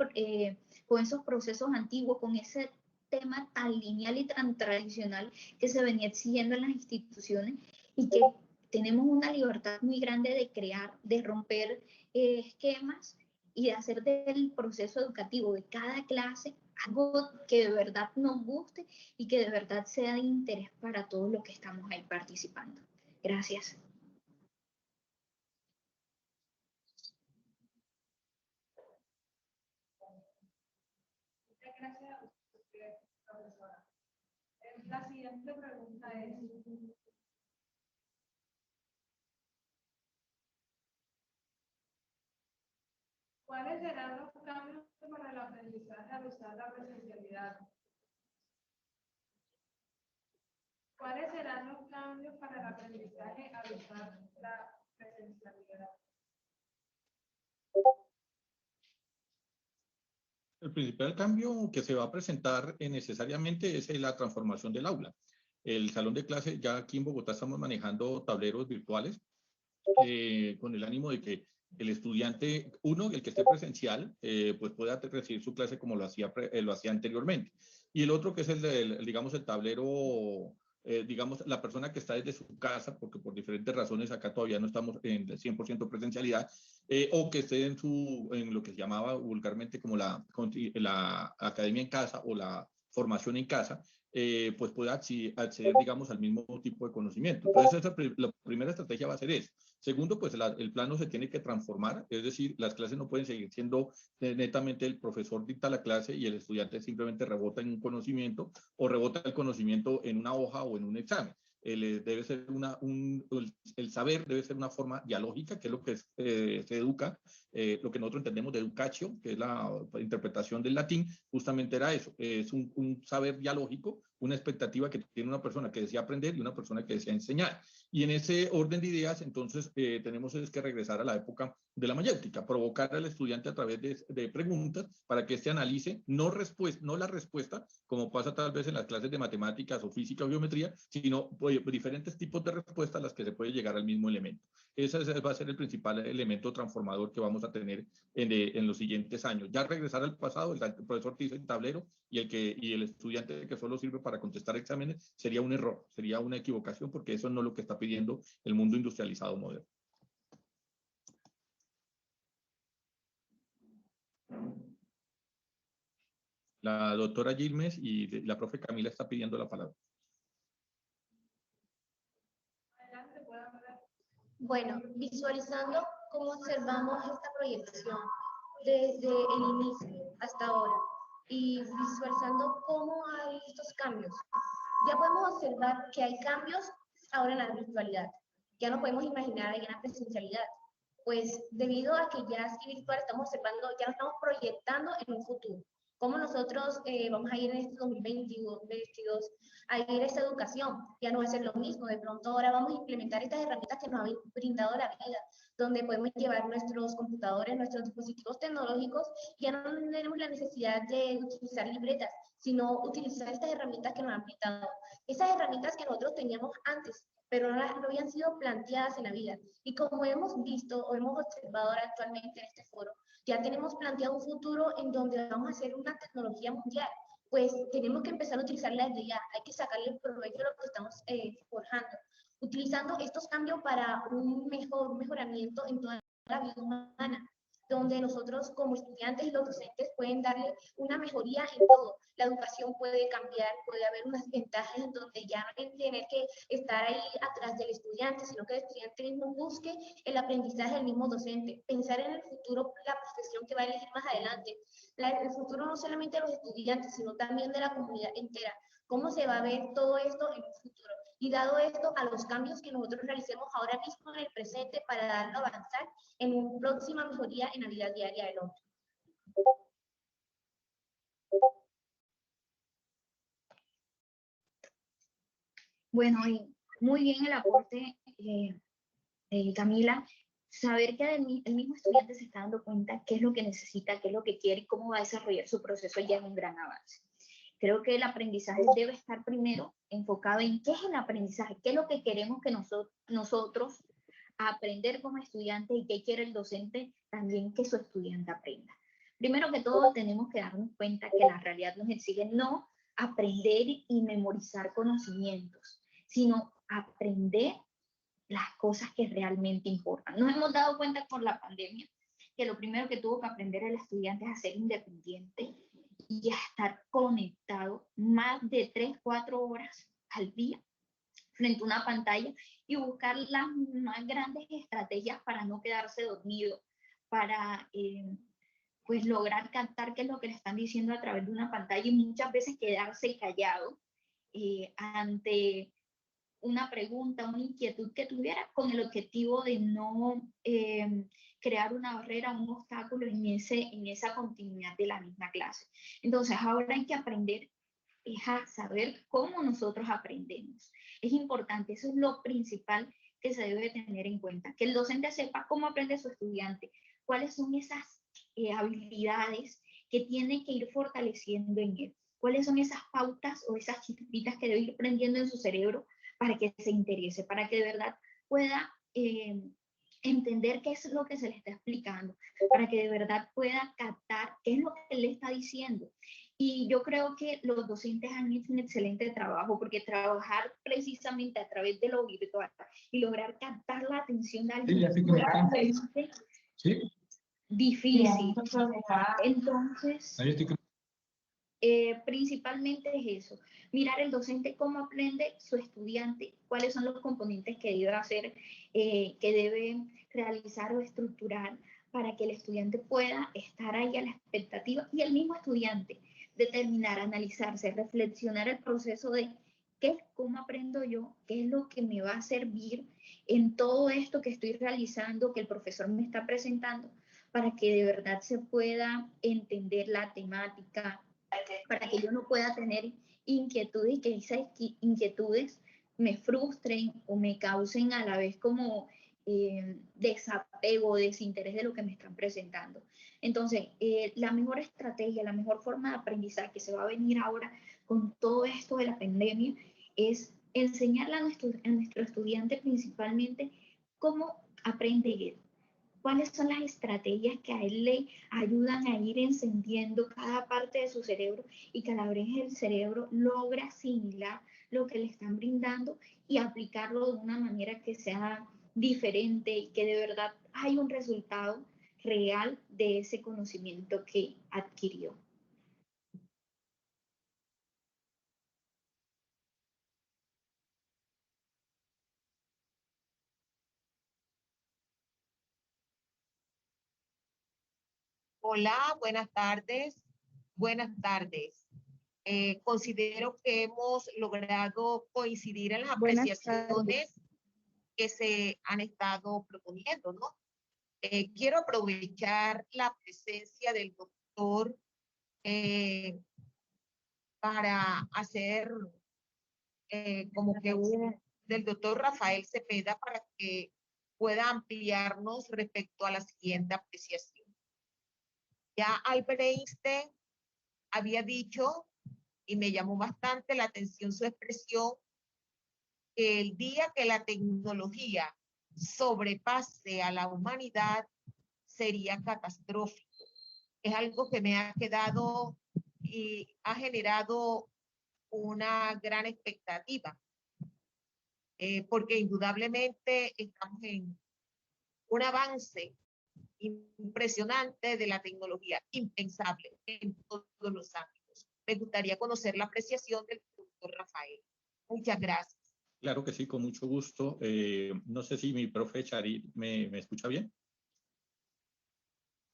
Speaker 6: procesos antiguos, con ese tema tan lineal y tan tradicional que se venía exigiendo en las instituciones, y que tenemos una libertad muy grande de crear, de romper esquemas y de hacer del proceso educativo de cada clase algo que de verdad nos guste y que de verdad sea de interés para todos los que estamos ahí participando. Gracias.
Speaker 1: Gracias a usted, profesora. La siguiente pregunta es, ¿cuáles serán los cambios para el aprendizaje al usar la presencialidad? ¿Cuáles serán los cambios para el aprendizaje al usar la presencialidad?
Speaker 8: El principal cambio que se va a presentar necesariamente es la transformación del aula. El salón de clase, ya aquí en Bogotá estamos manejando tableros virtuales con el ánimo de que el estudiante, el que esté presencial, pues pueda recibir su clase como lo hacía anteriormente. Y el otro que es digamos, el tablero, digamos, la persona que está desde su casa, porque por diferentes razones acá todavía no estamos en 100% presencialidad, o que esté en lo que se llamaba vulgarmente como la academia en casa o la formación en casa, pues pueda acceder, digamos, al mismo tipo de conocimiento. Entonces, la primera estrategia va a ser eso. Segundo, pues el plano se tiene que transformar, es decir, las clases no pueden seguir siendo netamente el profesor dicta la clase y el estudiante simplemente rebota en un conocimiento o rebota el conocimiento en una hoja o en un examen. Debe ser el saber debe ser una forma dialógica, que es lo que se educa, lo que nosotros entendemos de educatio, que es la interpretación del latín, justamente era eso, es un saber dialógico, una expectativa que tiene una persona que desea aprender y una persona que desea enseñar. Y en ese orden de ideas, entonces, tenemos que regresar a la época de la mayéutica, provocar al estudiante a través de preguntas para que éste analice, no la respuesta, como pasa tal vez en las clases de matemáticas o física o geometría, sino diferentes tipos de respuestas a las que se puede llegar al mismo elemento. Ese va a ser el principal elemento transformador que vamos a tener en los siguientes años. Ya regresar al pasado, el profesor te dice el tablero y el estudiante que solo sirve para para contestar exámenes, sería un error, sería una equivocación, porque eso no es lo que está pidiendo el mundo industrializado moderno. La doctora Gilmes y la profe Camila está pidiendo la palabra.
Speaker 11: Bueno, visualizando cómo observamos esta proyección desde el inicio hasta ahora y visualizando cómo hay estos cambios, ya podemos observar que hay cambios ahora en la virtualidad. Ya no podemos imaginar ahí en la presencialidad, pues debido a que ya es virtual estamos observando, ya nos estamos proyectando en un futuro. Cómo nosotros vamos a ir en este 2022 a ir a esta educación. Ya no va a ser lo mismo. De pronto ahora vamos a implementar estas herramientas que nos han brindado la vida, donde podemos llevar nuestros computadores, nuestros dispositivos tecnológicos. Ya no tenemos la necesidad de utilizar libretas, sino utilizar estas herramientas que nos han brindado. Esas herramientas que nosotros teníamos antes, pero no habían sido planteadas en la vida. Y como hemos visto o hemos observado ahora actualmente en este foro, ya tenemos planteado un futuro en donde vamos a hacer una tecnología mundial. Pues tenemos que empezar a utilizarla desde ya. Hay que sacarle el provecho de lo que estamos forjando, utilizando estos cambios para un mejoramiento en toda la vida humana, donde nosotros como estudiantes y los docentes pueden darle una mejoría en todo. La educación puede cambiar, puede haber unas ventajas en donde ya no hay que tener que estar ahí atrás del estudiante, sino que el estudiante mismo busque el aprendizaje del mismo docente, pensar en el futuro, la profesión que va a elegir más adelante, el futuro no solamente de los estudiantes, sino también de la comunidad entera, cómo se va a ver todo esto en un futuro. Y dado esto a los cambios que nosotros realicemos ahora mismo en el presente para darlo a avanzar en una próxima mejoría en la vida diaria del hombre.
Speaker 6: Bueno, y muy bien el aporte, Camila. Saber que el mismo estudiante se está dando cuenta qué es lo que necesita, qué es lo que quiere y cómo va a desarrollar su proceso ya es un gran avance. Creo que el aprendizaje debe estar primero enfocado en qué es el aprendizaje, qué es lo que queremos que nosotros aprender como estudiantes y qué quiere el docente también que su estudiante aprenda. Primero que todo tenemos que darnos cuenta que la realidad nos exige no aprender y memorizar conocimientos, sino aprender las cosas que realmente importan. Nos hemos dado cuenta por la pandemia que lo primero que tuvo que aprender el estudiante es a ser independiente y a estar conectado más de 3-4 horas al día frente a una pantalla y buscar las más grandes estrategias para no quedarse dormido, para pues lograr captar qué es lo que le están diciendo a través de una pantalla y muchas veces quedarse callado ante una pregunta, una inquietud que tuviera con el objetivo de no crear una barrera, un obstáculo en esa continuidad de la misma clase. Entonces ahora hay que aprender a saber cómo nosotros aprendemos. Es importante, eso es lo principal que se debe tener en cuenta, que el docente sepa cómo aprende su estudiante, cuáles son esas habilidades que tiene que ir fortaleciendo en él, cuáles son esas pautas o esas chispitas que debe ir prendiendo en su cerebro para que se interese, para que de verdad pueda entender qué es lo que se le está explicando, para que de verdad pueda captar qué es lo que le está diciendo. Y yo creo que los docentes han hecho un excelente trabajo, porque trabajar precisamente a través de lo virtual y lograr captar la atención de alguien es realmente difícil. Entonces, principalmente es eso, mirar el docente cómo aprende su estudiante, cuáles son los componentes que debe hacer, que debe realizar o estructurar para que el estudiante pueda estar ahí a la expectativa y el mismo estudiante determinar, analizarse, reflexionar el proceso de cómo aprendo yo, qué es lo que me va a servir en todo esto que estoy realizando, que el profesor me está presentando, para que de verdad se pueda entender la temática, para que yo no pueda tener inquietudes y que esas inquietudes me frustren o me causen a la vez como desapego, desinterés de lo que me están presentando. Entonces, la mejor estrategia, la mejor forma de aprendizaje que se va a venir ahora con todo esto de la pandemia es enseñarle a nuestro estudiante principalmente cómo aprende él, cuáles son las estrategias que a él le ayudan a ir encendiendo cada parte de su cerebro y que a la vez el cerebro logra asimilar lo que le están brindando y aplicarlo de una manera que sea diferente y que de verdad hay un resultado real de ese conocimiento que adquirió.
Speaker 16: Hola, buenas tardes. Buenas tardes. Considero que hemos logrado coincidir en las apreciaciones que se han estado proponiendo, ¿no? Quiero aprovechar la presencia del doctor para hacer como que del doctor Rafael Cepeda para que pueda ampliarnos respecto a la siguiente apreciación. Ya Albert Einstein había dicho, y me llamó bastante la atención su expresión, que el día que la tecnología sobrepase a la humanidad sería catastrófico. Es algo que me ha quedado y ha generado una gran expectativa, porque indudablemente estamos en un avance impresionante de la tecnología, impensable en todos los ámbitos. Me gustaría conocer la apreciación del doctor Rafael. Muchas gracias.
Speaker 8: Claro que sí, con mucho gusto. No sé si mi profe Charit me escucha bien.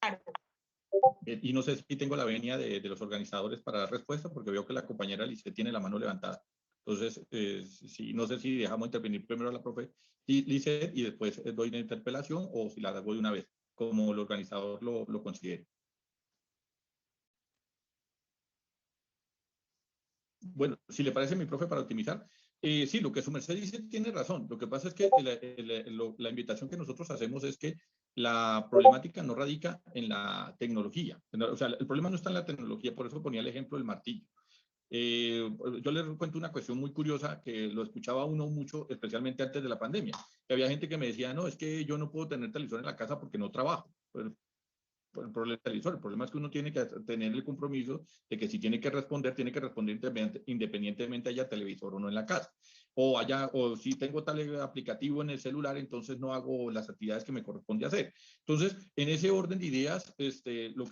Speaker 16: Claro.
Speaker 8: Y no sé si tengo la venia de los organizadores para dar respuesta, porque veo que la compañera Lice tiene la mano levantada. Entonces, sí, no sé si dejamos intervenir primero a la profe Lice y después doy la interpelación o si la hago de una vez, como el organizador lo considere. Bueno, si le parece mi profe para optimizar, sí, lo que su merced dice tiene razón. Lo que pasa es que la invitación que nosotros hacemos es que la problemática no radica en la tecnología. O sea, el problema no está en la tecnología, por eso ponía el ejemplo del martillo. Yo les cuento una cuestión muy curiosa que lo escuchaba uno mucho, especialmente antes de la pandemia. Que había gente que me decía, no, es que yo no puedo tener televisor en la casa porque no trabajo. El problema del televisor. El problema es que uno tiene que tener el compromiso de que si tiene que responder independientemente haya televisor o no en la casa. O si tengo tal aplicativo en el celular, entonces no hago las actividades que me corresponde hacer. Entonces, en ese orden de ideas, lo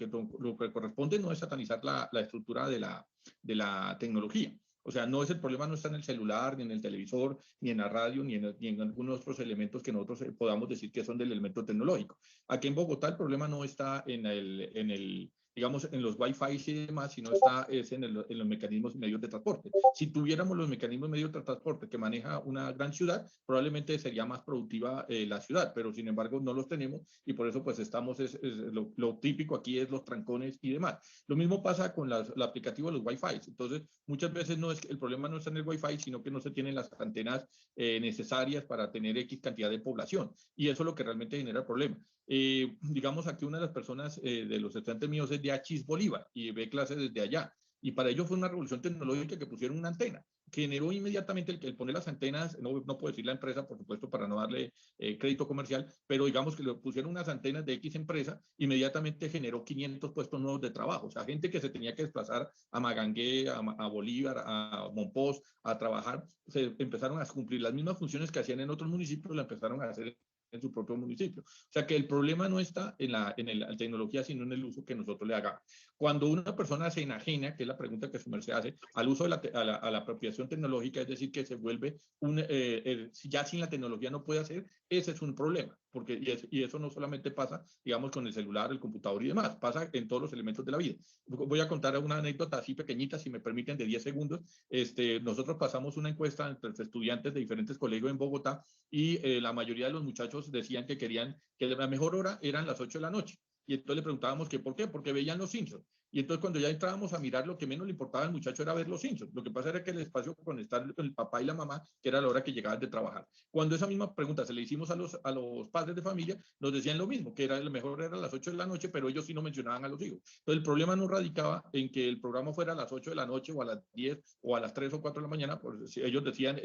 Speaker 8: que corresponde no es satanizar la estructura de la tecnología. O sea, el problema no está en el celular, ni en el televisor, ni en la radio, ni en algunos otros elementos que nosotros podamos decir que son del elemento tecnológico. Aquí en Bogotá el problema no está digamos, en los Wi-Fi y demás, sino es en los mecanismos y medios de transporte. Si tuviéramos los mecanismos y medios de transporte que maneja una gran ciudad, probablemente sería más productiva la ciudad, pero sin embargo no los tenemos y por eso pues estamos, lo típico aquí es los trancones y demás. Lo mismo pasa con el aplicativo de los Wi-Fi. Entonces, muchas veces el problema no está en el Wi-Fi, sino que no se tienen las antenas necesarias para tener X cantidad de población. Y eso es lo que realmente genera el problema. Digamos, aquí una de las personas de los estudiantes míos es de Achis Bolívar y ve clases desde allá. Y para ellos fue una revolución tecnológica que pusieron una antena. Generó inmediatamente el poner las antenas, no puedo decir la empresa, por supuesto, para no darle crédito comercial, pero digamos que le pusieron unas antenas de X empresa, inmediatamente generó 500 puestos nuevos de trabajo. O sea, gente que se tenía que desplazar a Magangué, a Bolívar, a Monpós, a trabajar, se empezaron a cumplir las mismas funciones que hacían en otros municipios, la empezaron a hacer en su propio municipio. O sea que el problema no está en la tecnología, sino en el uso que nosotros le hagamos. Cuando una persona se enajena, que es la pregunta que su merced hace, al uso de la apropiación tecnológica, es decir, que se vuelve ya sin la tecnología no puede hacer, ese es un problema. Y eso no solamente pasa, digamos, con el celular, el computador y demás, pasa en todos los elementos de la vida. Voy a contar una anécdota así pequeñita, si me permiten, de 10 segundos. Nosotros pasamos una encuesta entre estudiantes de diferentes colegios en Bogotá y la mayoría de los muchachos decían que querían que la mejor hora eran las 8 de la noche. Y entonces le preguntábamos que por qué, porque veían los Simpsons. Y entonces cuando ya entrábamos a mirar, lo que menos le importaba al muchacho era ver los Simpsons. Lo que pasa era que el espacio con estar con el papá y la mamá, que era la hora que llegaban de trabajar. Cuando esa misma pregunta se le hicimos a los padres de familia, nos decían lo mismo, que era lo mejor era a las 8 de la noche, pero ellos sí no mencionaban a los hijos. Entonces el problema no radicaba en que el programa fuera a las 8 de la noche o a las 10 o a las 3 o 4 de la mañana, pues si ellos decían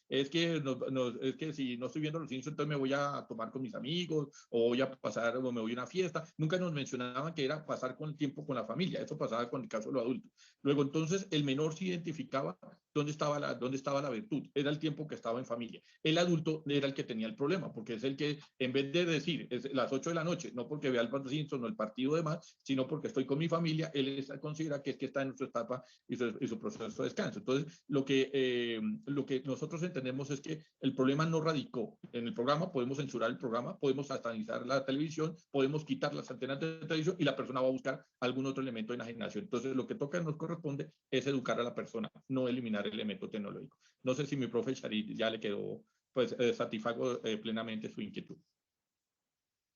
Speaker 8: es que si no estoy viendo los Simpsons, entonces me voy a tomar con mis amigos, o voy a pasar, o me voy a una fiesta. Nunca nos mencionaban que era pasar con el tiempo con la familia. Eso pasaba con el caso de los adultos. Luego, entonces, el menor se identificaba dónde estaba la virtud. Era el tiempo que estaba en familia. El adulto era el que tenía el problema, porque es el que, en vez de decir es las 8 de la noche, no porque vea el Simpson o el partido de más, sino porque estoy con mi familia, él considera que es que está en su etapa y su proceso de descanso. Entonces, lo que nosotros entendemos es que el problema no radicó en el programa. Podemos censurar el programa, podemos satanizar la televisión, podemos quitar las antenas de televisión y la persona va a buscar algún otro elemento de enajenación. Entonces, lo que toca nos corresponde es educar a la persona, no eliminar el elemento tecnológico. No sé si mi profe Charit ya le quedó, pues, satisfago plenamente su inquietud.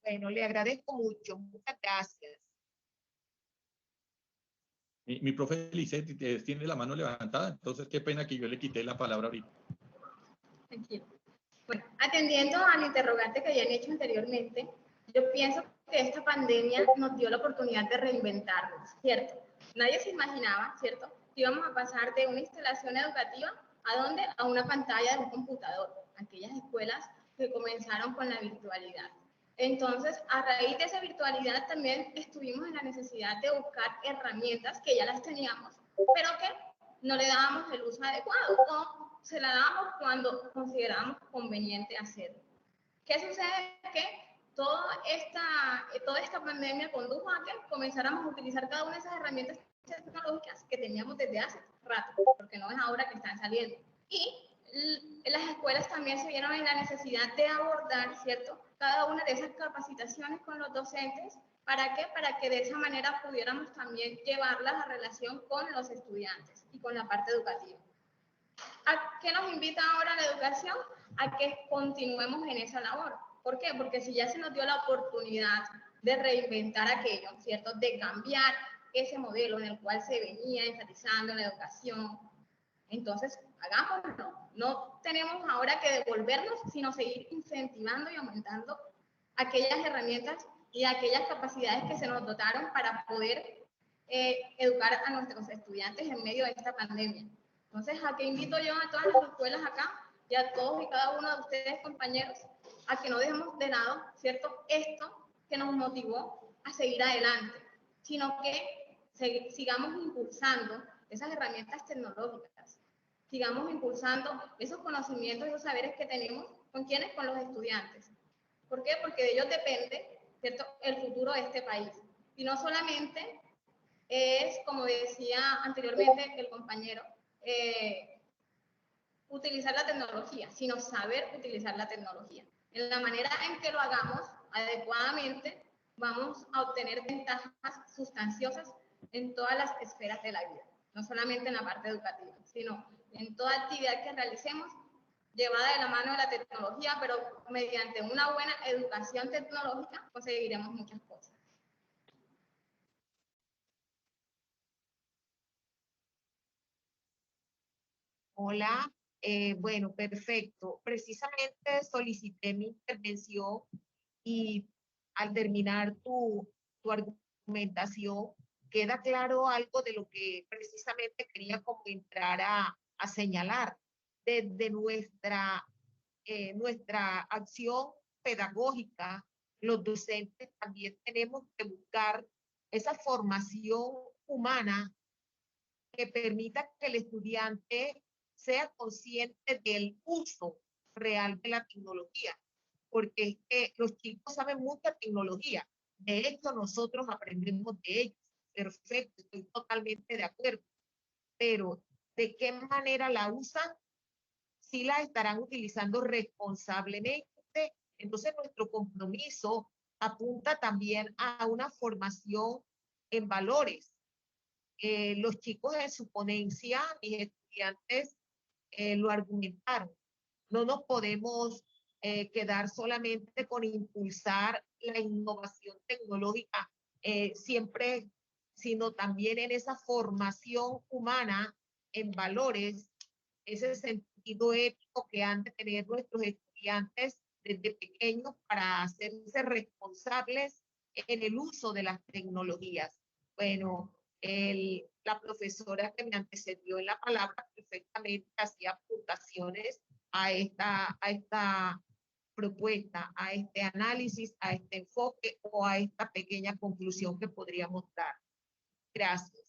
Speaker 16: Bueno, le agradezco mucho. Muchas gracias.
Speaker 8: Mi profe Lisette tiene la mano levantada, entonces qué pena que yo le quité la palabra ahorita.
Speaker 11: Tranquilo. Bueno, atendiendo al interrogante que habían hecho anteriormente, yo pienso que esta pandemia nos dio la oportunidad de reinventarnos, ¿cierto? Nadie se imaginaba, ¿cierto?, que íbamos a pasar de una instalación educativa ¿a dónde? A una pantalla de un computador, aquellas escuelas que comenzaron con la virtualidad. Entonces, a raíz de esa virtualidad también estuvimos en la necesidad de buscar herramientas que ya las teníamos, pero que no le dábamos el uso adecuado o se la dábamos cuando considerábamos conveniente hacerlo. ¿Qué sucede? Que toda esta pandemia condujo a que comenzáramos a utilizar cada una de esas herramientas tecnológicas que teníamos desde hace rato, porque no es ahora que están saliendo. Y las escuelas también se vieron en la necesidad de abordar, ¿cierto?, cada una de esas capacitaciones con los docentes. ¿Para qué? Para que de esa manera pudiéramos también llevarlas a relación con los estudiantes y con la parte educativa. ¿A qué nos invita ahora la educación? A que continuemos en esa labor. ¿Por qué? Porque si ya se nos dio la oportunidad de reinventar aquello, ¿cierto?, de cambiar ese modelo en el cual se venía enfatizando en la educación, entonces hagámoslo. No tenemos ahora que devolvernos, sino seguir incentivando y aumentando aquellas herramientas y aquellas capacidades que se nos dotaron para poder educar a nuestros estudiantes en medio de esta pandemia. Entonces, ¿a qué invito yo a todas las escuelas acá y a todos y cada uno de ustedes, compañeros, a que no dejemos de lado, ¿cierto?, esto que nos motivó a seguir adelante, sino que sigamos impulsando esas herramientas tecnológicas, sigamos impulsando esos conocimientos y esos saberes que tenemos. ¿Con quiénes? Con los estudiantes. ¿Por qué? Porque de ellos depende, ¿cierto?, el futuro de este país. Y no solamente es, como decía anteriormente el compañero, utilizar la tecnología, sino saber utilizar la tecnología. En la manera en que lo hagamos adecuadamente, vamos a obtener ventajas sustanciosas en todas las esferas de la vida, no solamente en la parte educativa, sino en toda actividad que realicemos, llevada de la mano de la tecnología, pero mediante una buena educación tecnológica conseguiremos muchas cosas.
Speaker 16: Hola, bueno, perfecto. Precisamente solicité mi intervención y al terminar tu argumentación, queda claro algo de lo que precisamente quería como entrar a señalar. Desde nuestra acción pedagógica, los docentes también tenemos que buscar esa formación humana que permita que el estudiante sea consciente del uso real de la tecnología, porque es que los chicos saben mucha tecnología, de hecho nosotros aprendemos de ellos, perfecto, estoy totalmente de acuerdo, pero ¿de qué manera la usan? Si la estarán utilizando responsablemente. Entonces nuestro compromiso apunta también a una formación en valores. Los chicos en su ponencia, mis estudiantes, lo argumentaron. No nos podemos quedar solamente con impulsar la innovación tecnológica siempre sino también en esa formación humana en valores, ese sentido ético que han de tener nuestros estudiantes desde pequeños para hacerse responsables en el uso de las tecnologías. Bueno, la profesora que me antecedió en la palabra perfectamente hacía aportaciones a esta propuesta, a este análisis, a este enfoque o a esta pequeña conclusión que podríamos dar. Gracias.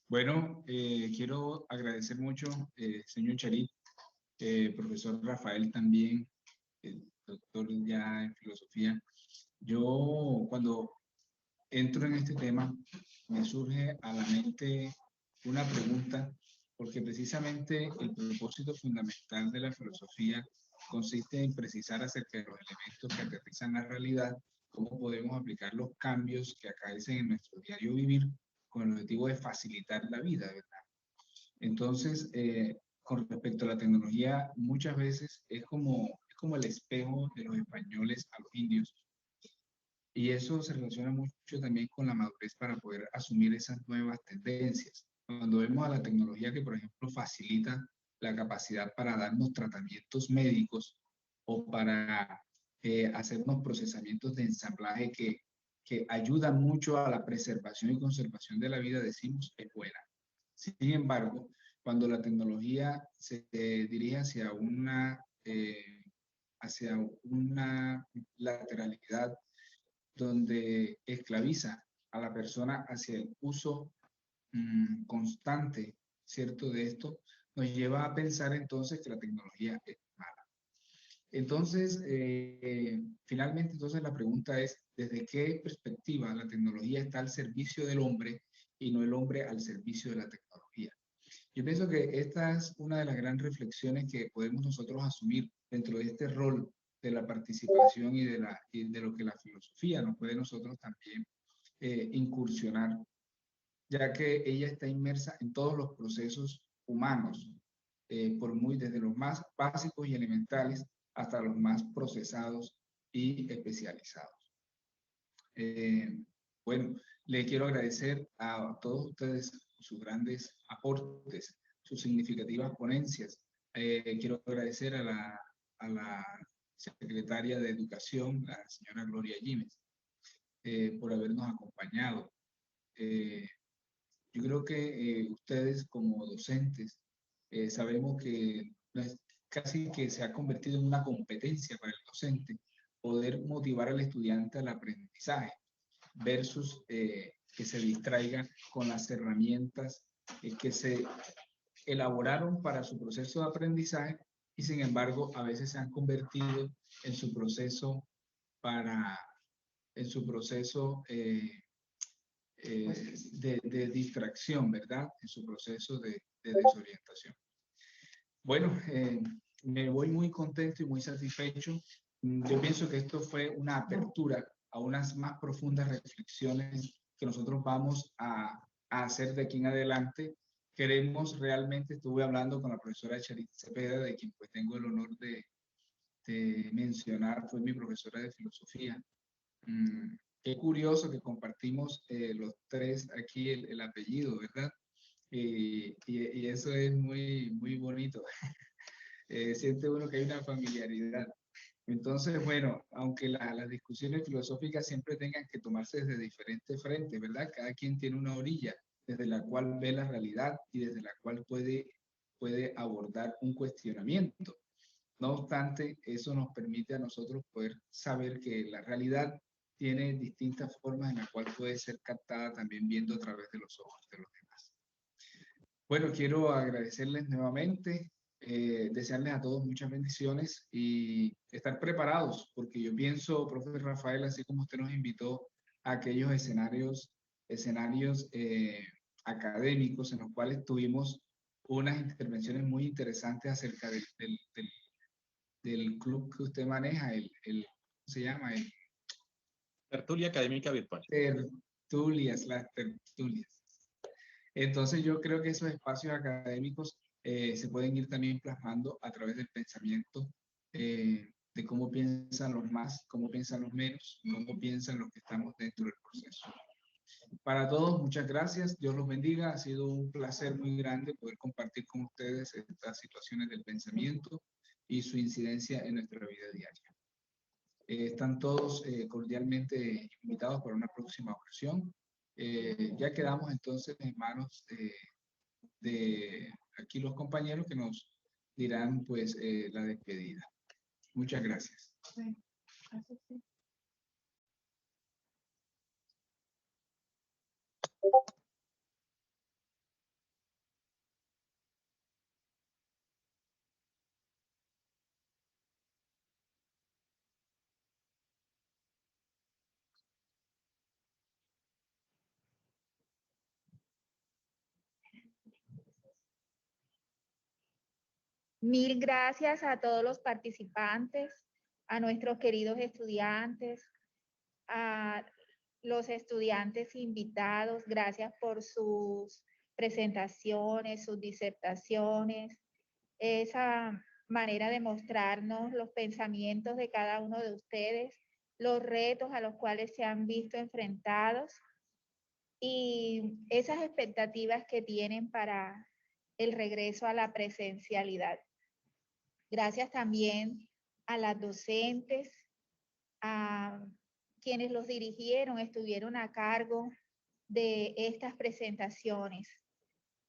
Speaker 5: Bueno, quiero agradecer mucho, señor Charit, profesor Rafael también, doctor ya en filosofía. Yo cuando entro en este tema, me surge a la mente una pregunta, porque precisamente el propósito fundamental de la filosofía consiste en precisar acerca de los elementos que aterrizan la realidad, cómo podemos aplicar los cambios que acaecen en nuestro diario vivir con el objetivo de facilitar la vida, ¿verdad? Entonces, con respecto a la tecnología, muchas veces es como el espejo de los españoles a los indios. Y eso se relaciona mucho también con la madurez para poder asumir esas nuevas tendencias. Cuando vemos a la tecnología que, por ejemplo, facilita la capacidad para darnos tratamientos médicos o para hacernos procesamientos de ensamblaje que ayudan mucho a la preservación y conservación de la vida, decimos, es buena. Sin embargo, cuando la tecnología se dirige hacia una lateralidad donde esclaviza a la persona hacia el uso constante, ¿cierto? De esto, nos lleva a pensar entonces que la tecnología es mala. Entonces, finalmente, entonces la pregunta es, ¿desde qué perspectiva la tecnología está al servicio del hombre y no el hombre al servicio de la tecnología? Yo pienso que esta es una de las grandes reflexiones que podemos nosotros asumir dentro de este rol de la participación y de lo que la filosofía nos puede nosotros también incursionar, ya que ella está inmersa en todos los procesos humanos, desde los más básicos y elementales hasta los más procesados y especializados. Bueno, le quiero agradecer a todos ustedes sus grandes aportes, sus significativas ponencias. Quiero agradecer a la secretaria de Educación, la señora Gloria Jiménez, por habernos acompañado. Yo creo que ustedes como docentes sabemos que casi que se ha convertido en una competencia para el docente poder motivar al estudiante al aprendizaje versus que se distraiga con las herramientas que se elaboraron para su proceso de aprendizaje y sin embargo a veces se han convertido en su proceso de distracción, ¿verdad? En su proceso de desorientación. Bueno, me voy muy contento y muy satisfecho. Yo pienso que esto fue una apertura a unas más profundas reflexiones que nosotros vamos a hacer de aquí en adelante. Queremos realmente, estuve hablando con la profesora Charit Cepeda, de quien pues tengo el honor de mencionar, fue mi profesora de filosofía. Qué curioso que compartimos los tres aquí el apellido, ¿verdad? Y eso es muy, muy bonito. Siente uno que hay una familiaridad. Entonces, bueno, aunque las discusiones filosóficas siempre tengan que tomarse desde diferentes frentes, ¿verdad? Cada quien tiene una orilla desde la cual ve la realidad y desde la cual puede abordar un cuestionamiento. No obstante, eso nos permite a nosotros poder saber que la realidad tiene distintas formas en las cuales puede ser captada también viendo a través de los ojos de los demás. Bueno, quiero agradecerles nuevamente, desearles a todos muchas bendiciones y estar preparados, porque yo pienso, profe Rafael, así como usted nos invitó a aquellos escenarios académicos en los cuales tuvimos unas intervenciones muy interesantes acerca del club que usted maneja, ¿cómo se llama?
Speaker 8: Tertulia Académica Virtual.
Speaker 5: Las tertulias. Entonces yo creo que esos espacios académicos se pueden ir también plasmando a través del pensamiento de cómo piensan los más, cómo piensan los menos, cómo piensan los que estamos dentro del proceso. Para todos, muchas gracias. Dios los bendiga. Ha sido un placer muy grande poder compartir con ustedes estas situaciones del pensamiento y su incidencia en nuestra vida diaria. Están todos cordialmente invitados para una próxima ocasión. Ya quedamos entonces en manos de aquí los compañeros que nos dirán pues la despedida. Muchas gracias.
Speaker 1: Sí. Eso sí.
Speaker 6: Mil gracias a todos los participantes, a nuestros queridos estudiantes, a los estudiantes invitados. Gracias por sus presentaciones, sus disertaciones, esa manera de mostrarnos los pensamientos de cada uno de ustedes, los retos a los cuales se han visto enfrentados y esas expectativas que tienen para el regreso a la presencialidad. Gracias también a las docentes, a quienes los dirigieron, estuvieron a cargo de estas presentaciones,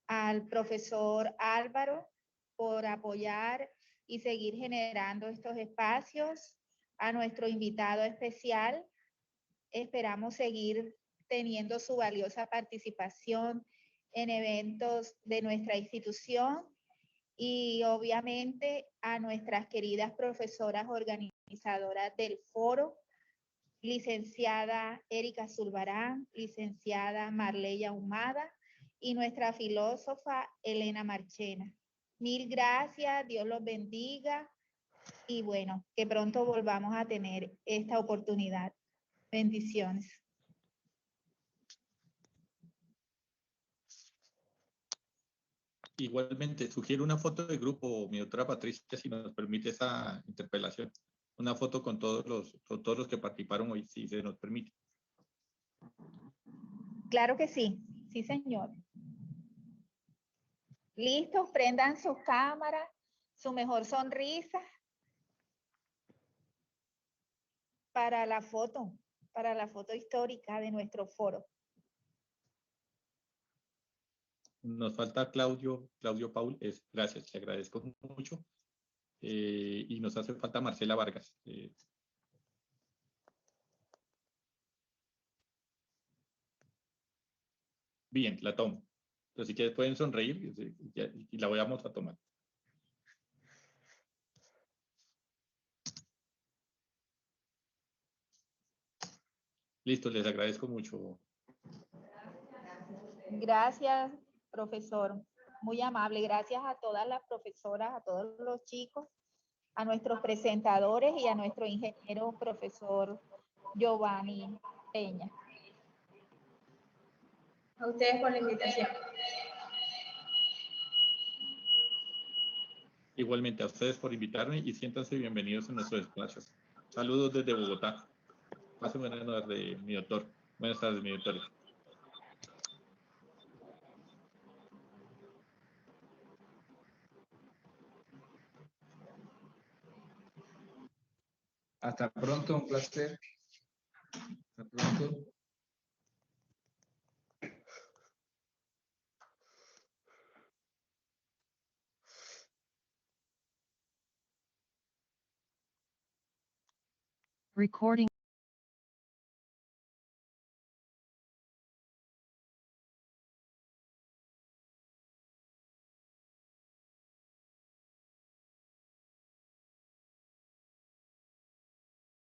Speaker 6: al profesor Álvaro por apoyar y seguir generando estos espacios, a nuestro invitado especial. Esperamos seguir teniendo su valiosa participación en eventos de nuestra institución y obviamente a nuestras queridas profesoras organizadoras del foro, licenciada Erika Zulbarán, licenciada Marleya Humada y nuestra filósofa Elena Marchena. Mil gracias, Dios los bendiga y bueno, que pronto volvamos a tener esta oportunidad. Bendiciones.
Speaker 8: Igualmente, sugiero una foto de grupo, mi doctora Patricia, si nos permite esa interpelación. Una foto con todos los que participaron hoy, si se nos permite.
Speaker 6: Claro que sí, sí señor. Listos, prendan sus cámaras, su mejor sonrisa para la foto histórica de nuestro foro.
Speaker 8: Nos falta Claudio Paul, gracias, le agradezco mucho. Y nos hace falta Marcela Vargas. Bien, la tomo. Pero si quieres pueden sonreír y la vamos a tomar. Listo, les agradezco mucho.
Speaker 6: Gracias, profesor. Muy amable. Gracias a todas las profesoras, a todos los chicos, a nuestros presentadores y a nuestro ingeniero profesor Giovanni Peña.
Speaker 11: A ustedes por la invitación.
Speaker 8: Igualmente a ustedes por invitarme y siéntanse bienvenidos en nuestro espacio. Saludos desde Bogotá. Pasen buenas tardes, mi doctor. Buenas tardes, mi doctor.
Speaker 5: Hasta pronto, un placer. Hasta pronto.
Speaker 18: Recording.